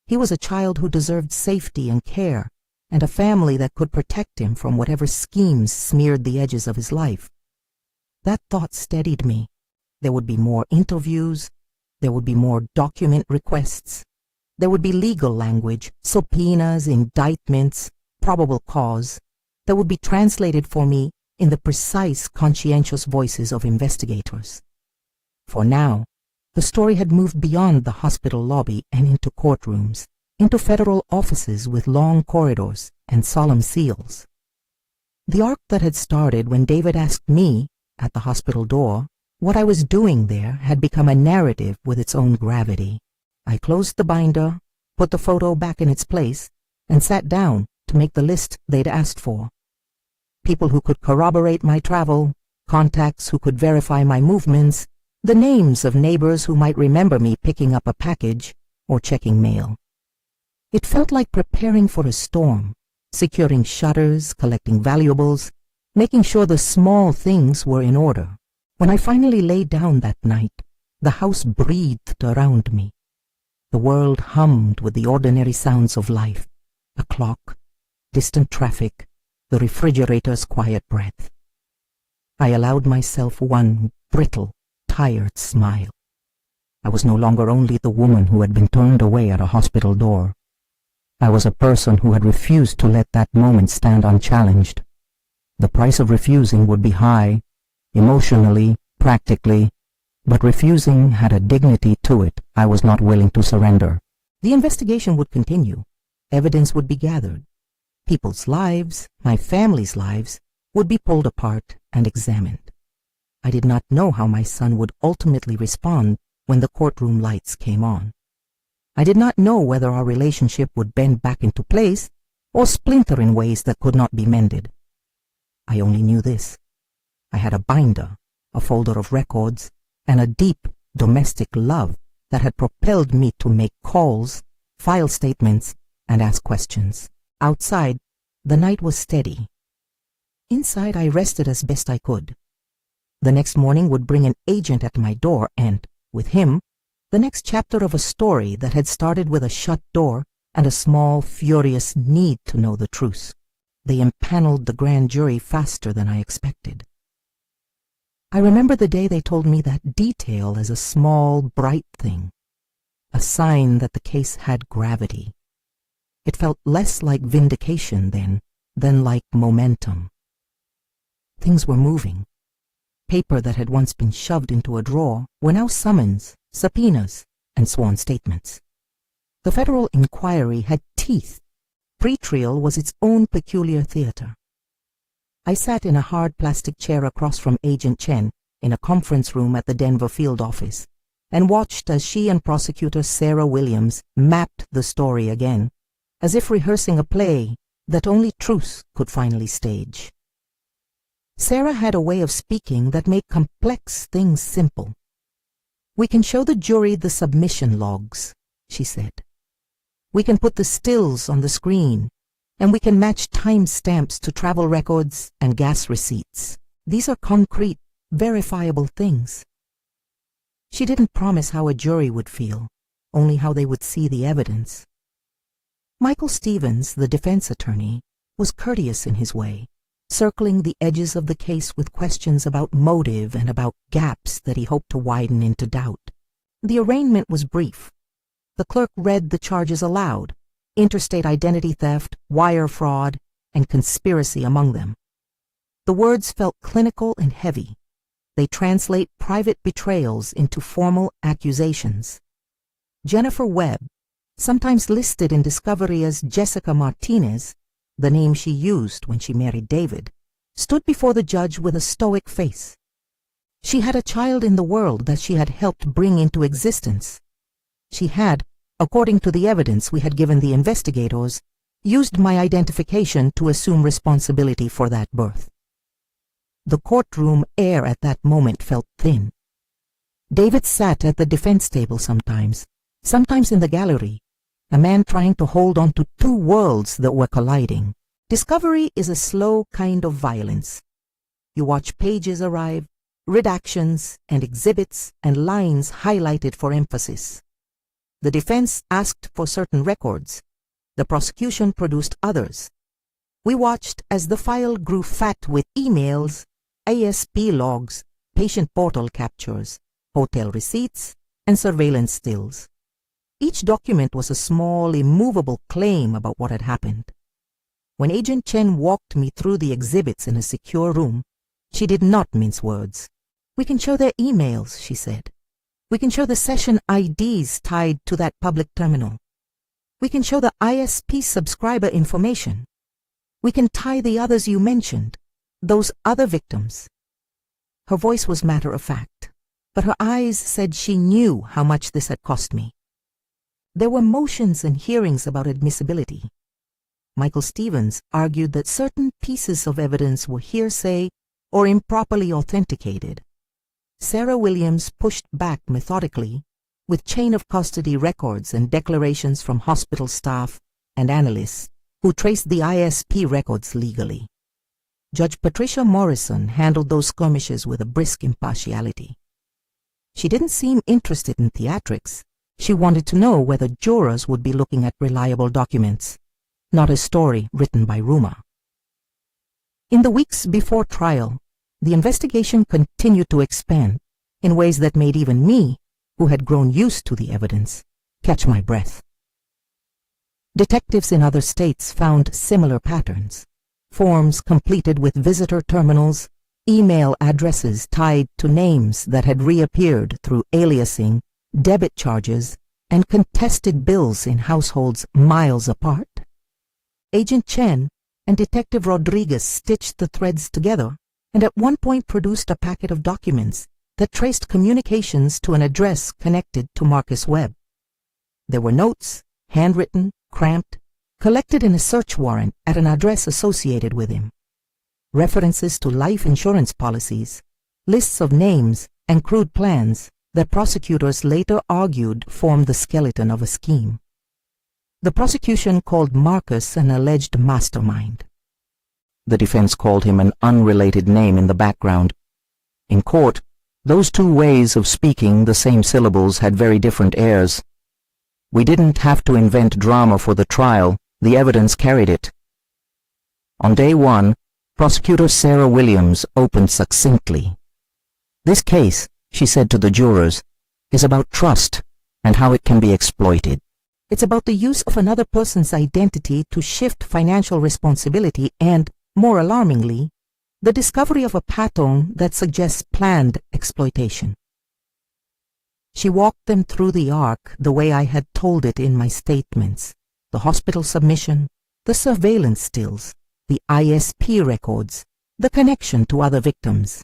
He was a child who deserved safety and care, and a family that could protect him from whatever schemes smeared the edges of his life. That thought steadied me. There would be more interviews. There would be more document requests. There would be legal language, subpoenas, indictments, probable cause, that would be translated for me in the precise, conscientious voices of investigators. For now, the story had moved beyond the hospital lobby and into courtrooms, into federal offices with long corridors and solemn seals. The arc that had started when David asked me, at the hospital door, what I was doing there had become a narrative with its own gravity. I closed the binder, put the photo back in its place, and sat down to make the list they'd asked for. People who could corroborate my travel, contacts who could verify my movements, the names of neighbors who might remember me picking up a package or checking mail. It felt like preparing for a storm, securing shutters, collecting valuables, making sure the small things were in order. When I finally lay down that night, the house breathed around me. The world hummed with the ordinary sounds of life: a clock, distant traffic, the refrigerator's quiet breath. I allowed myself one brittle, tired smile. I was no longer only the woman who had been turned away at a hospital door. I was a person who had refused to let that moment stand unchallenged. The price of refusing would be high, emotionally, practically, but refusing had a dignity to it I was not willing to surrender. The investigation would continue. Evidence would be gathered. People's lives, my family's lives, would be pulled apart and examined. I did not know how my son would ultimately respond when the courtroom lights came on. I did not know whether our relationship would bend back into place or splinter in ways that could not be mended. I only knew this: I had a binder, a folder of records, and a deep domestic love that had propelled me to make calls, file statements, and ask questions. Outside, the night was steady. Inside, I rested as best I could. The next morning would bring an agent at my door and, with him, the next chapter of a story that had started with a shut door and a small, furious need to know the truth. They impaneled the grand jury faster than I expected. I remember the day they told me that detail as a small, bright thing, a sign that the case had gravity. It felt less like vindication then than like momentum. Things were moving. Paper that had once been shoved into a drawer were now summons, subpoenas, and sworn statements. The federal inquiry had teeth. Pre-trial was its own peculiar theater. I sat in a hard plastic chair across from Agent Chen in a conference room at the Denver field office and watched as she and prosecutor Sarah Williams mapped the story again, as if rehearsing a play that only truth could finally stage. Sarah had a way of speaking that made complex things simple. "We can show the jury the submission logs," she said. "We can put the stills on the screen, and we can match timestamps to travel records and gas receipts. These are concrete, verifiable things." She didn't promise how a jury would feel, only how they would see the evidence. Michael Stevens, the defense attorney, was courteous in his way, circling the edges of the case with questions about motive and about gaps that he hoped to widen into doubt. The arraignment was brief. The clerk read the charges aloud: interstate identity theft, wire fraud, and conspiracy among them. The words felt clinical and heavy. They translate private betrayals into formal accusations. Jennifer Webb, sometimes listed in discovery as Jessica Martinez, the name she used when she married David, stood before the judge with a stoic face. She had a child in the world that she had helped bring into existence. She had, according to the evidence we had given the investigators, used my identification to assume responsibility for that birth. The courtroom air at that moment felt thin. David sat at the defense table sometimes in the gallery, a man trying to hold on to two worlds that were colliding. Discovery is a slow kind of violence. You watch pages arrive, redactions and exhibits and lines highlighted for emphasis. The defense asked for certain records. The prosecution produced others. We watched as the file grew fat with emails, ASP logs, patient portal captures, hotel receipts, and surveillance stills. Each document was a small, immovable claim about what had happened. When Agent Chen walked me through the exhibits in a secure room, she did not mince words. "We can show their emails," she said. "We can show the session IDs tied to that public terminal. We can show the ISP subscriber information. We can tie the others you mentioned, those other victims." Her voice was matter-of-fact, but her eyes said she knew how much this had cost me. There were motions and hearings about admissibility. Michael Stevens argued that certain pieces of evidence were hearsay or improperly authenticated. Sarah Williams pushed back methodically with chain of custody records and declarations from hospital staff and analysts who traced the ISP records legally. Judge Patricia Morrison handled those skirmishes with a brisk impartiality. She didn't seem interested in theatrics. She wanted to know whether jurors would be looking at reliable documents, not a story written by rumor. In the weeks before trial, the investigation continued to expand in ways that made even me, who had grown used to the evidence, catch my breath. Detectives in other states found similar patterns: forms completed with visitor terminals, email addresses tied to names that had reappeared through aliasing, debit charges, and contested bills in households miles apart. Agent Chen and Detective Rodriguez stitched the threads together and at one point produced a packet of documents that traced communications to an address connected to Marcus Webb. There were notes, handwritten, cramped, collected in a search warrant at an address associated with him. References to life insurance policies, lists of names, and crude plans that prosecutors later argued formed the skeleton of a scheme. The prosecution called Marcus an alleged mastermind. The defense called him an unrelated name in the background. In court, those two ways of speaking the same syllables had very different airs. We didn't have to invent drama for the trial, the evidence carried it. On day one, Prosecutor Sarah Williams opened succinctly. "This case," she said to the jurors, "is about trust and how it can be exploited. It's about the use of another person's identity to shift financial responsibility and, more alarmingly, the discovery of a pattern that suggests planned exploitation." She walked them through the arc the way I had told it in my statements: the hospital submission, the surveillance stills, the ISP records, the connection to other victims.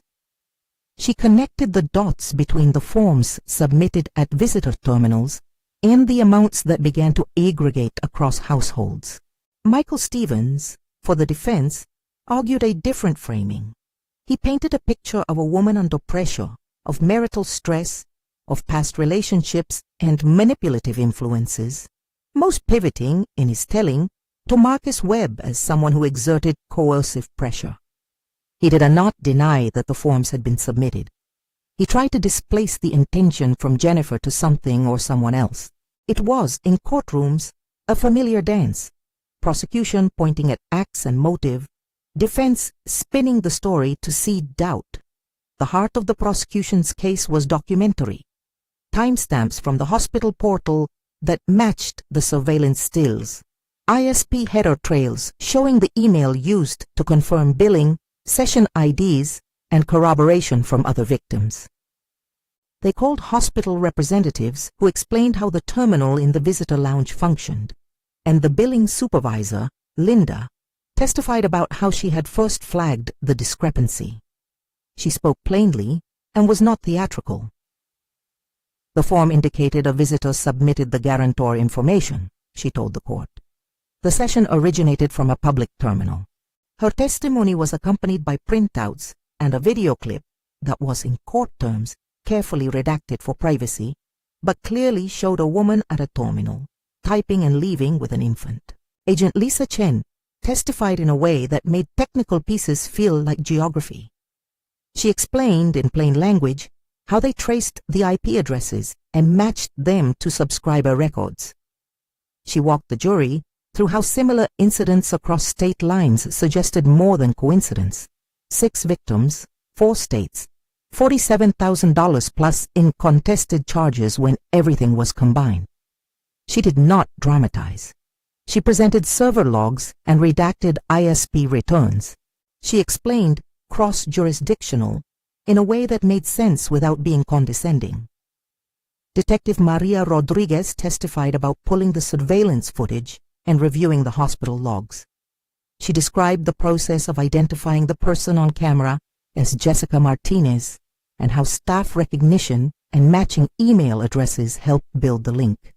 She connected the dots between the forms submitted at visitor terminals and the amounts that began to aggregate across households. Michael Stevens, for the defense, argued a different framing. He painted a picture of a woman under pressure, of marital stress, of past relationships and manipulative influences, most pivoting, in his telling, to Marcus Webb as someone who exerted coercive pressure. He did not deny that the forms had been submitted. He tried to displace the intention from Jennifer to something or someone else. It was, in courtrooms, a familiar dance, prosecution pointing at acts and motive, defense spinning the story to seed doubt. The heart of the prosecution's case was documentary, timestamps from the hospital portal that matched the surveillance stills, ISP header trails showing the email used to confirm billing, session IDs, and corroboration from other victims. They called hospital representatives who explained how the terminal in the visitor lounge functioned, and the billing supervisor, Linda, testified about how she had first flagged the discrepancy. She spoke plainly and was not theatrical. The form indicated a visitor submitted the guarantor information, she told the court. The session originated from a public terminal. Her testimony was accompanied by printouts and a video clip that was, in court terms, carefully redacted for privacy, but clearly showed a woman at a terminal, typing and leaving with an infant. Agent Lisa Chen testified in a way that made technical pieces feel like geography. She explained, in plain language, how they traced the IP addresses and matched them to subscriber records. She walked the jury through how similar incidents across state lines suggested more than coincidence. 6 victims, 4 states, $47,000 plus in contested charges when everything was combined. She did not dramatize. She presented server logs and redacted ISP returns. She explained cross-jurisdictional in a way that made sense without being condescending. Detective Maria Rodriguez testified about pulling the surveillance footage and reviewing the hospital logs. She described the process of identifying the person on camera as Jessica Martinez and how staff recognition and matching email addresses helped build the link.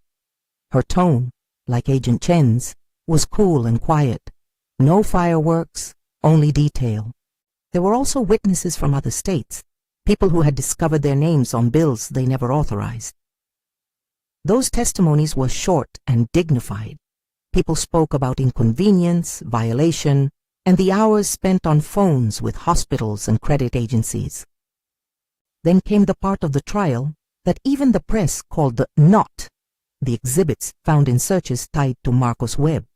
Her tone, like Agent Chen's, was cool and quiet. No fireworks, only detail. There were also witnesses from other states, people who had discovered their names on bills they never authorized. Those testimonies were short and dignified. People spoke about inconvenience, violation, and the hours spent on phones with hospitals and credit agencies. Then came the part of the trial that even the press called the exhibits found in searches tied to Marcus Webb.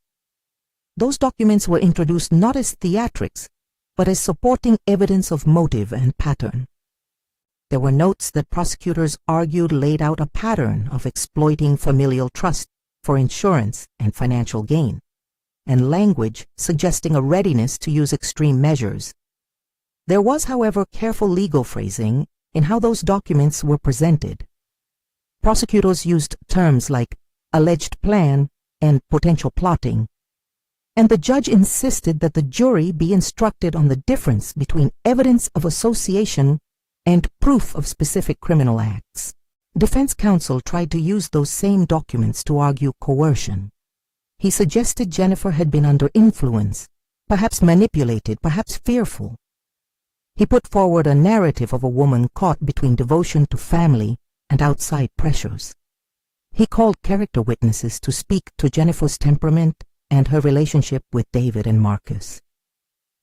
Those documents were introduced not as theatrics, but as supporting evidence of motive and pattern. There were notes that prosecutors argued laid out a pattern of exploiting familial trust for insurance and financial gain, and language suggesting a readiness to use extreme measures. There was, however, careful legal phrasing in how those documents were presented. Prosecutors used terms like alleged plan and potential plotting, and the judge insisted that the jury be instructed on the difference between evidence of association and proof of specific criminal acts. Defense counsel tried to use those same documents to argue coercion. He suggested Jennifer had been under influence, perhaps manipulated, perhaps fearful. He put forward a narrative of a woman caught between devotion to family and outside pressures. He called character witnesses to speak to Jennifer's temperament and her relationship with David and Marcus.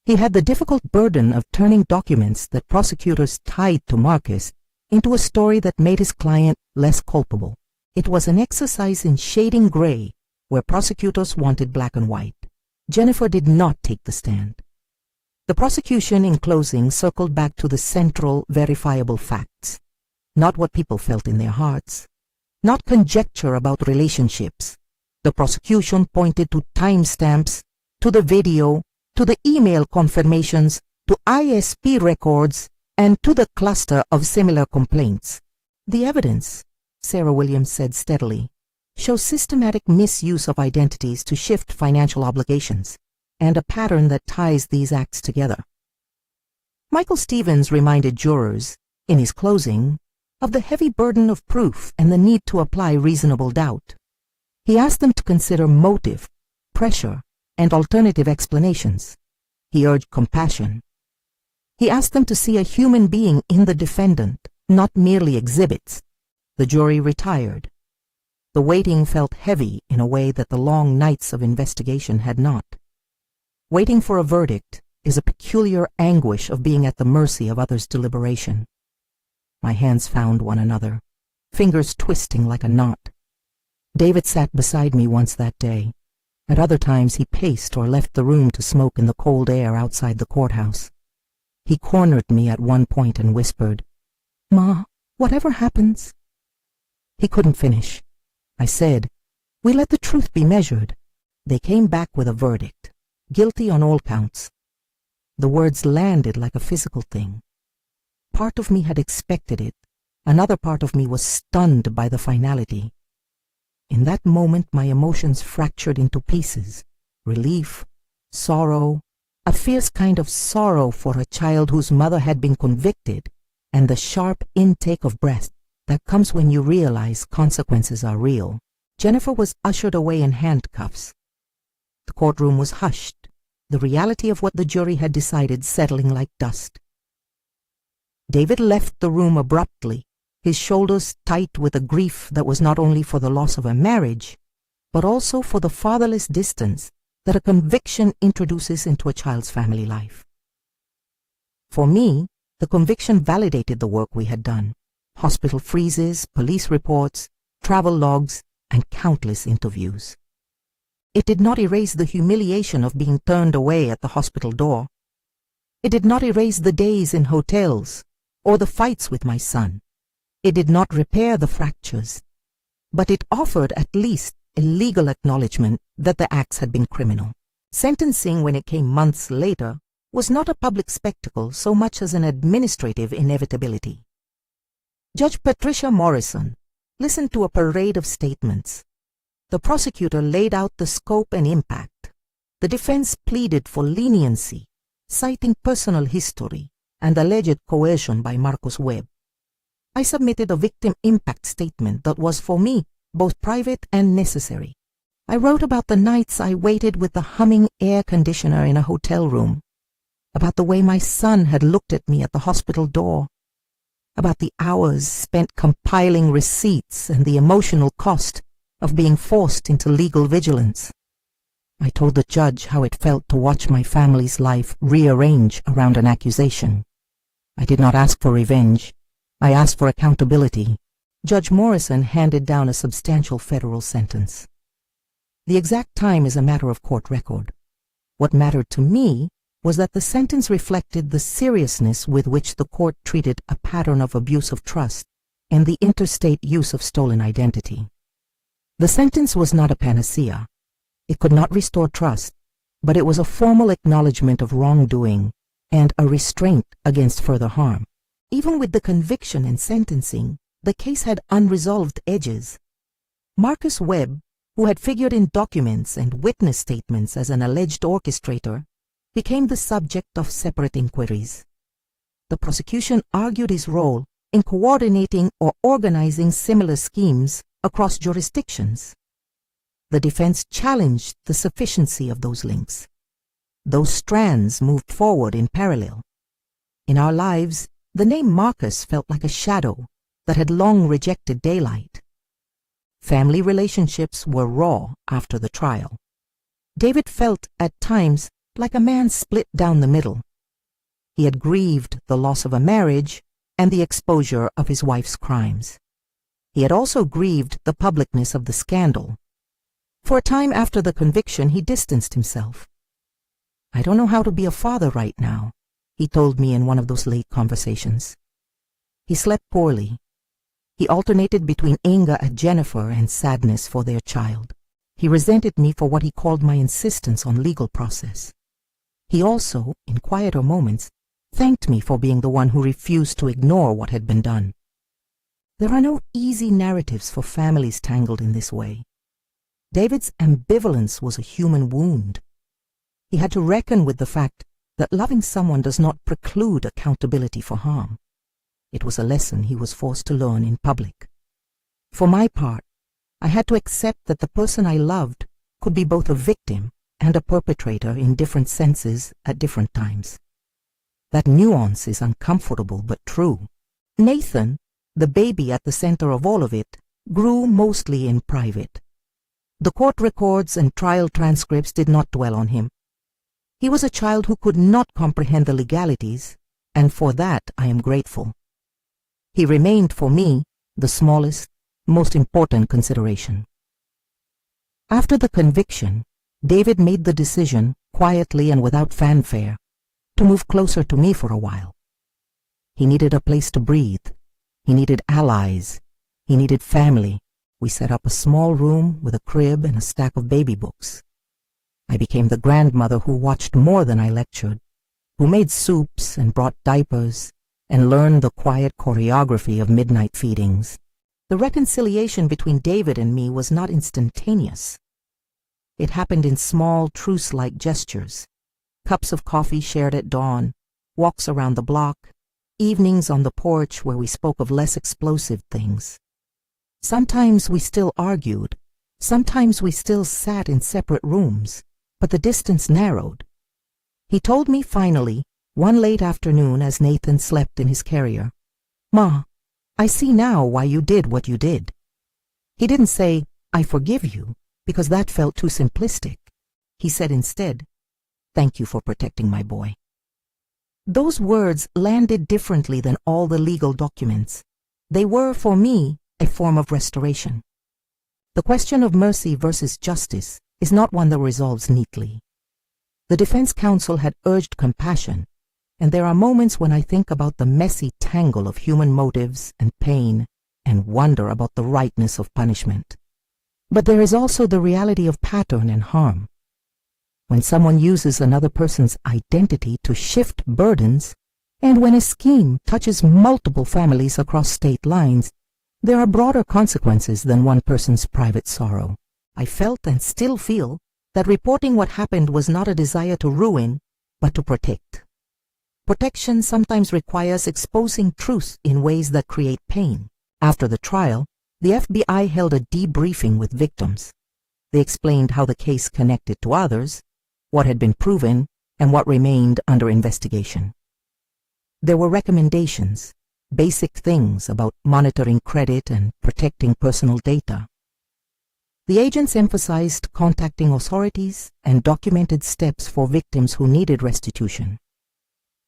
He had the difficult burden of turning documents that prosecutors tied to Marcus into a story that made his client less culpable. It was an exercise in shading gray where prosecutors wanted black and white. Jennifer did not take the stand. The prosecution in closing circled back to the central, verifiable facts, not what people felt in their hearts, not conjecture about relationships. The prosecution pointed to timestamps, to the video, to the email confirmations, to ISP records, and to the cluster of similar complaints. The evidence, Sarah Williams said steadily, shows systematic misuse of identities to shift financial obligations, and a pattern that ties these acts together. Michael Stevens reminded jurors, in his closing, of the heavy burden of proof and the need to apply reasonable doubt. He asked them to consider motive, pressure, and alternative explanations. He urged compassion. He asked them to see a human being in the defendant, not merely exhibits. The jury retired. The waiting felt heavy in a way that the long nights of investigation had not. Waiting for a verdict is a peculiar anguish of being at the mercy of others' deliberation. My hands found one another, fingers twisting like a knot. David sat beside me once that day. At other times he paced or left the room to smoke in the cold air outside the courthouse. He cornered me at one point and whispered, "Ma, whatever happens?" He couldn't finish. I said, "We let the truth be measured." They came back with a verdict, guilty on all counts. The words landed like a physical thing. Part of me had expected it. Another part of me was stunned by the finality. In that moment, my emotions fractured into pieces. Relief, sorrow, a fierce kind of sorrow for a child whose mother had been convicted, and the sharp intake of breath that comes when you realize consequences are real. Jennifer was ushered away in handcuffs. The courtroom was hushed, the reality of what the jury had decided settling like dust. David left the room abruptly, his shoulders tight with a grief that was not only for the loss of a marriage, but also for the fatherless distance that a conviction introduces into a child's family life. For me, the conviction validated the work we had done: hospital freezes, police reports, travel logs, and countless interviews. It did not erase the humiliation of being turned away at the hospital door. It did not erase the days in hotels or the fights with my son. It did not repair the fractures, but it offered at least a legal acknowledgement that the acts had been criminal. Sentencing, when it came months later, was not a public spectacle so much as an administrative inevitability. Judge Patricia Morrison listened to a parade of statements. The prosecutor laid out the scope and impact. The defense pleaded for leniency, citing personal history and alleged coercion by Marcus Webb. I submitted a victim impact statement that was, for me, both private and necessary. I wrote about the nights I waited with the humming air conditioner in a hotel room, about the way my son had looked at me at the hospital door, about the hours spent compiling receipts and the emotional cost of being forced into legal vigilance. I told the judge how it felt to watch my family's life rearrange around an accusation. I did not ask for revenge. I asked for accountability. Judge Morrison handed down a substantial federal sentence. The exact time is a matter of court record. What mattered to me was that the sentence reflected the seriousness with which the court treated a pattern of abuse of trust and the interstate use of stolen identity. The sentence was not a panacea. It could not restore trust, but it was a formal acknowledgement of wrongdoing and a restraint against further harm. Even with the conviction and sentencing, the case had unresolved edges. Marcus Webb, who had figured in documents and witness statements as an alleged orchestrator, became the subject of separate inquiries. The prosecution argued his role in coordinating or organizing similar schemes across jurisdictions. The defense challenged the sufficiency of those links. Those strands moved forward in parallel. In our lives, the name Marcus felt like a shadow that had long rejected daylight. Family relationships were raw after the trial. David felt at times like a man split down the middle. He had grieved the loss of a marriage and the exposure of his wife's crimes. He had also grieved the publicness of the scandal. For a time after the conviction, he distanced himself. "I don't know how to be a father right now," he told me in one of those late conversations. He slept poorly. He alternated between anger at Jennifer and sadness for their child. He resented me for what he called my insistence on legal process. He also, in quieter moments, thanked me for being the one who refused to ignore what had been done. There are no easy narratives for families tangled in this way. David's ambivalence was a human wound. He had to reckon with the fact that loving someone does not preclude accountability for harm. It was a lesson he was forced to learn in public. For my part, I had to accept that the person I loved could be both a victim and a perpetrator in different senses at different times. That nuance is uncomfortable but true. Nathan, the baby at the center of all of it, grew mostly in private. The court records and trial transcripts did not dwell on him. He was a child who could not comprehend the legalities, and for that I am grateful. He remained for me the smallest, most important consideration. After the conviction, David made the decision, quietly and without fanfare, to move closer to me for a while. He needed a place to breathe. He needed allies. He needed family. We set up a small room with a crib and a stack of baby books. I became the grandmother who watched more than I lectured, who made soups and brought diapers, and learned the quiet choreography of midnight feedings. The reconciliation between David and me was not instantaneous. It happened in small, truce-like gestures. Cups of coffee shared at dawn, walks around the block, evenings on the porch where we spoke of less explosive things. Sometimes we still argued. Sometimes we still sat in separate rooms, but the distance narrowed. He told me finally, one late afternoon as Nathan slept in his carrier, "Ma, I see now why you did what you did." He didn't say, "I forgive you," because that felt too simplistic. He said instead, "Thank you for protecting my boy." Those words landed differently than all the legal documents. They were, for me, a form of restoration. The question of mercy versus justice is not one that resolves neatly. The defense counsel had urged compassion, and there are moments when I think about the messy tangle of human motives and pain and wonder about the rightness of punishment. But there is also the reality of pattern and harm. When someone uses another person's identity to shift burdens, and when a scheme touches multiple families across state lines, there are broader consequences than one person's private sorrow. I felt and still feel that reporting what happened was not a desire to ruin, but to protect. Protection sometimes requires exposing truth in ways that create pain. After the trial, the FBI held a debriefing with victims. They explained how the case connected to others, what had been proven, and what remained under investigation. There were recommendations, basic things about monitoring credit and protecting personal data. The agents emphasized contacting authorities and documented steps for victims who needed restitution.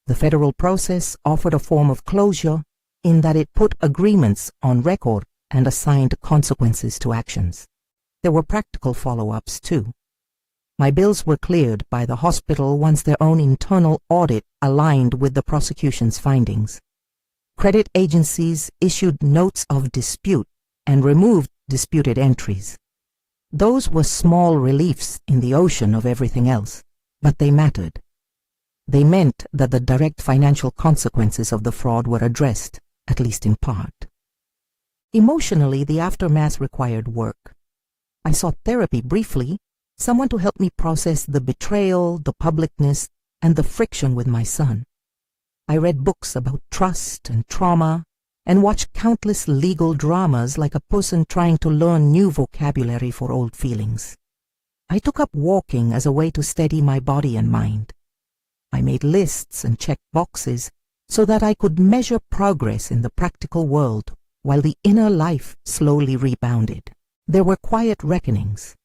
The federal process offered a form of closure in that it put agreements on record and assigned consequences to actions. There were practical follow-ups, too. My bills were cleared by the hospital once their own internal audit aligned with the prosecution's findings. Credit agencies issued notes of dispute and removed disputed entries. Those were small reliefs in the ocean of everything else, but they mattered. They meant that the direct financial consequences of the fraud were addressed, at least in part. Emotionally, the aftermath required work. I sought therapy briefly, someone to help me process the betrayal, the publicness, and the friction with my son. I read books about trust and trauma, and watched countless legal dramas like a person trying to learn new vocabulary for old feelings. I took up walking as a way to steady my body and mind. I made lists and checked boxes so that I could measure progress in the practical world while the inner life slowly rebounded. There were quiet reckonings.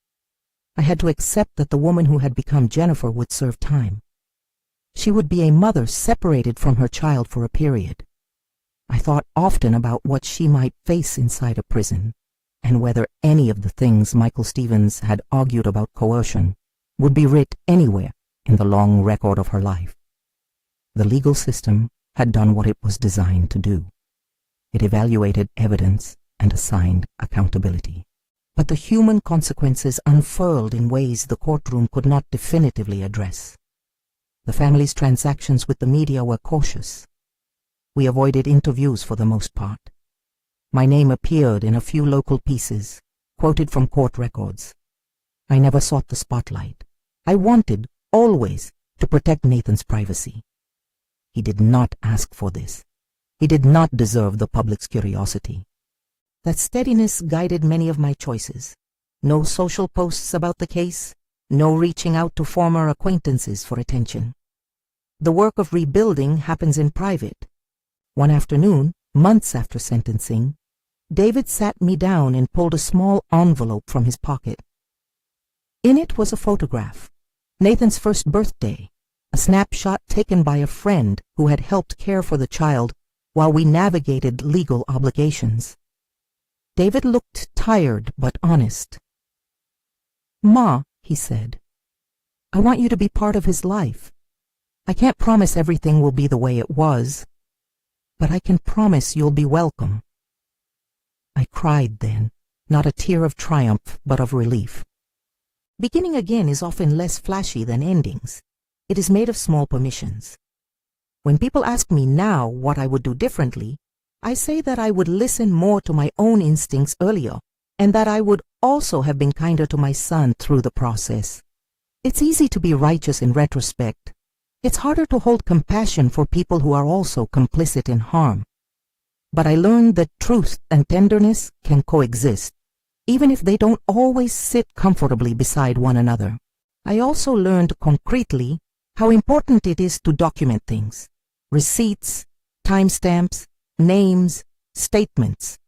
I had to accept that the woman who had become Jennifer would serve time. She would be a mother separated from her child for a period. I thought often about what she might face inside a prison, and whether any of the things Michael Stevens had argued about coercion would be writ anywhere in the long record of her life. The legal system had done what it was designed to do. It evaluated evidence and assigned accountability. But the human consequences unfurled in ways the courtroom could not definitively address. The family's transactions with the media were cautious. We avoided interviews for the most part. My name appeared in a few local pieces, quoted from court records. I never sought the spotlight. I wanted, always, to protect Nathan's privacy. He did not ask for this. He did not deserve the public's curiosity. That steadiness guided many of my choices. No social posts about the case, no reaching out to former acquaintances for attention. The work of rebuilding happens in private. One afternoon, months after sentencing, David sat me down and pulled a small envelope from his pocket. In it was a photograph, Nathan's first birthday, a snapshot taken by a friend who had helped care for the child while we navigated legal obligations. David looked tired but honest. "Ma," he said, "I want you to be part of his life. I can't promise everything will be the way it was, but I can promise you'll be welcome." I cried then, not a tear of triumph, but of relief. Beginning again is often less flashy than endings. It is made of small permissions. When people ask me now what I would do differently, I say that I would listen more to my own instincts earlier, and that I would also have been kinder to my son through the process. It's easy to be righteous in retrospect. It's harder to hold compassion for people who are also complicit in harm. But I learned that truth and tenderness can coexist, even if they don't always sit comfortably beside one another. I also learned concretely how important it is to document things: receipts, timestamps, names, statements.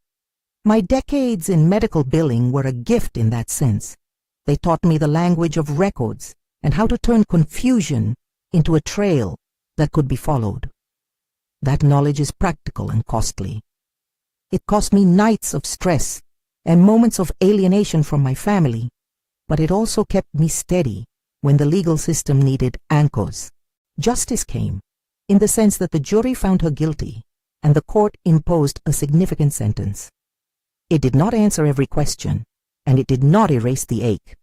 My decades in medical billing were a gift in that sense. They taught me the language of records and how to turn confusion into a trail that could be followed. That knowledge is practical and costly. It cost me nights of stress and moments of alienation from my family, but it also kept me steady when the legal system needed anchors. Justice came, in the sense that the jury found her guilty, and the court imposed a significant sentence. It did not answer every question, and it did not erase the ache,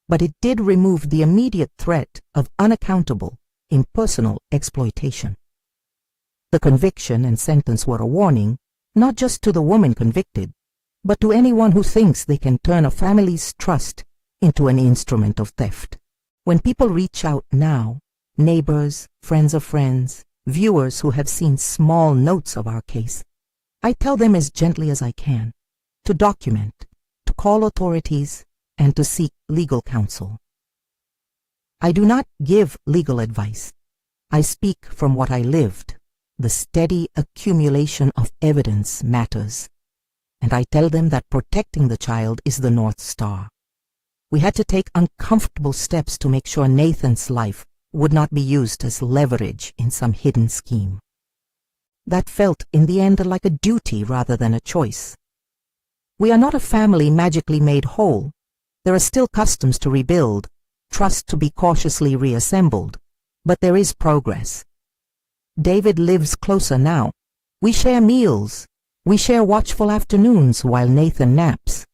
but it did remove the immediate threat of unaccountable, impersonal exploitation. The conviction and sentence were a warning, not just to the woman convicted, but to anyone who thinks they can turn a family's trust into an instrument of theft. When people reach out now, neighbors, friends of friends, viewers who have seen small notes of our case, I tell them as gently as I can to document, to call authorities, and to seek legal counsel. I do not give legal advice. I speak from what I lived. The steady accumulation of evidence matters, and I tell them that protecting the child is the North Star. We had to take uncomfortable steps to make sure Nathan's life would not be used as leverage in some hidden scheme. That felt in the end like a duty rather than a choice. We are not a family magically made whole. There are still customs to rebuild, trust to be cautiously reassembled, but there is progress. David lives closer now. We share meals. We share watchful afternoons while Nathan naps.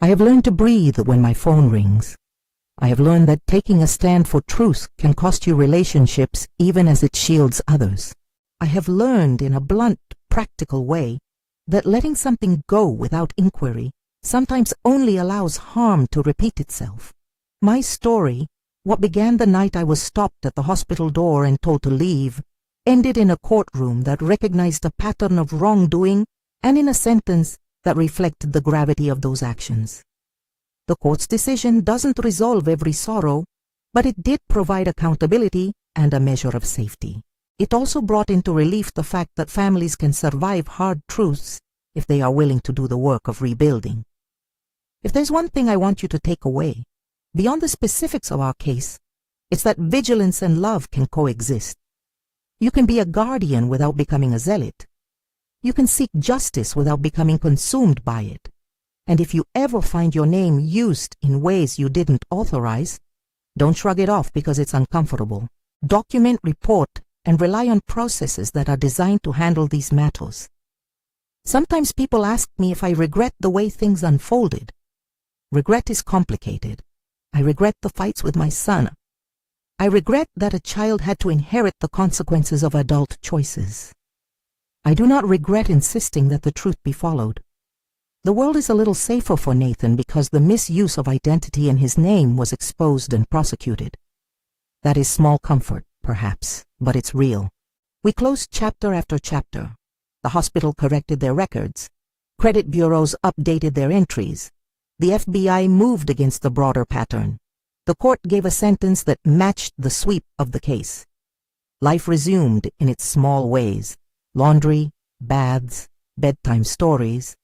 I have learned to breathe when my phone rings. I have learned that taking a stand for truth can cost you relationships even as it shields others. I have learned in a blunt, practical way that letting something go without inquiry sometimes only allows harm to repeat itself. My story, what began the night I was stopped at the hospital door and told to leave, ended in a courtroom that recognized a pattern of wrongdoing and in a sentence that reflected the gravity of those actions. The court's decision doesn't resolve every sorrow, but it did provide accountability and a measure of safety. It also brought into relief the fact that families can survive hard truths if they are willing to do the work of rebuilding. If there's one thing I want you to take away, beyond the specifics of our case, it's that vigilance and love can coexist. You can be a guardian without becoming a zealot. You can seek justice without becoming consumed by it. And if you ever find your name used in ways you didn't authorize, don't shrug it off because it's uncomfortable. Document, report, and rely on processes that are designed to handle these matters. Sometimes people ask me if I regret the way things unfolded. Regret is complicated. I regret the fights with my son. I regret that a child had to inherit the consequences of adult choices. I do not regret insisting that the truth be followed. The world is a little safer for Nathan because the misuse of identity in his name was exposed and prosecuted. That is small comfort, perhaps, but it's real. We closed chapter after chapter. The hospital corrected their records. Credit bureaus updated their entries. The FBI moved against the broader pattern. The court gave a sentence that matched the sweep of the case. Life resumed in its small ways. Laundry, baths, bedtime stories.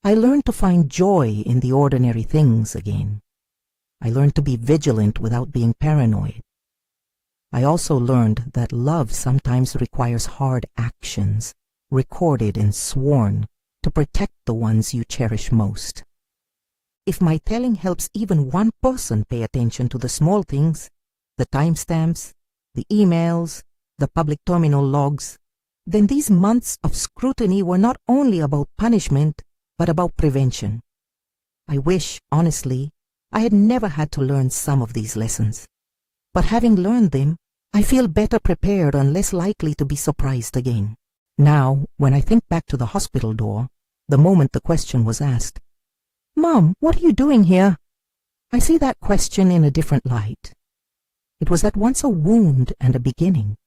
I learned to find joy in the ordinary things again. I learned to be vigilant without being paranoid. I also learned that love sometimes requires hard actions, recorded and sworn, to protect the ones you cherish most. If my telling helps even one person pay attention to the small things, the timestamps, the emails, the public terminal logs, then these months of scrutiny were not only about punishment, but about prevention. I wish, honestly, I had never had to learn some of these lessons. But having learned them, I feel better prepared and less likely to be surprised again. Now, when I think back to the hospital door, the moment the question was asked, "Mom, what are you doing here?" I see that question in a different light. It was at once a wound and a beginning.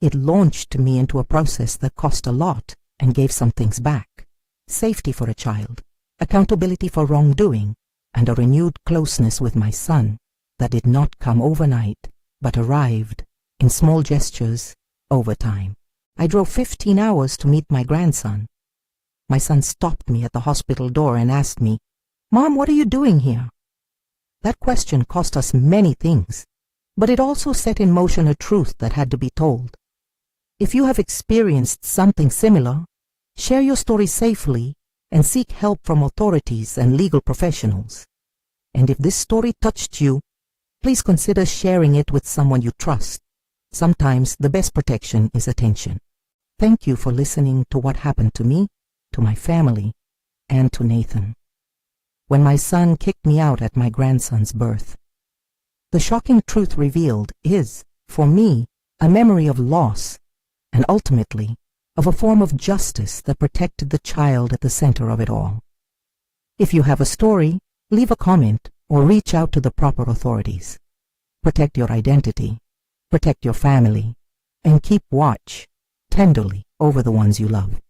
It launched me into a process that cost a lot and gave some things back. Safety for a child, accountability for wrongdoing, and a renewed closeness with my son that did not come overnight, but arrived in small gestures over time. I drove 15 hours to meet my grandson. My son stopped me at the hospital door and asked me, "Mom, what are you doing here?" That question cost us many things, but it also set in motion a truth that had to be told. If you have experienced something similar, share your story safely and seek help from authorities and legal professionals. And if this story touched you, please consider sharing it with someone you trust. Sometimes the best protection is attention. Thank you for listening to what happened to me, to my family, and to Nathan. When my son kicked me out at my grandson's birth, the shocking truth revealed is, for me, a memory of loss, and ultimately, of a form of justice that protected the child at the center of it all. If you have a story, leave a comment or reach out to the proper authorities. Protect your identity, protect your family, and keep watch tenderly over the ones you love.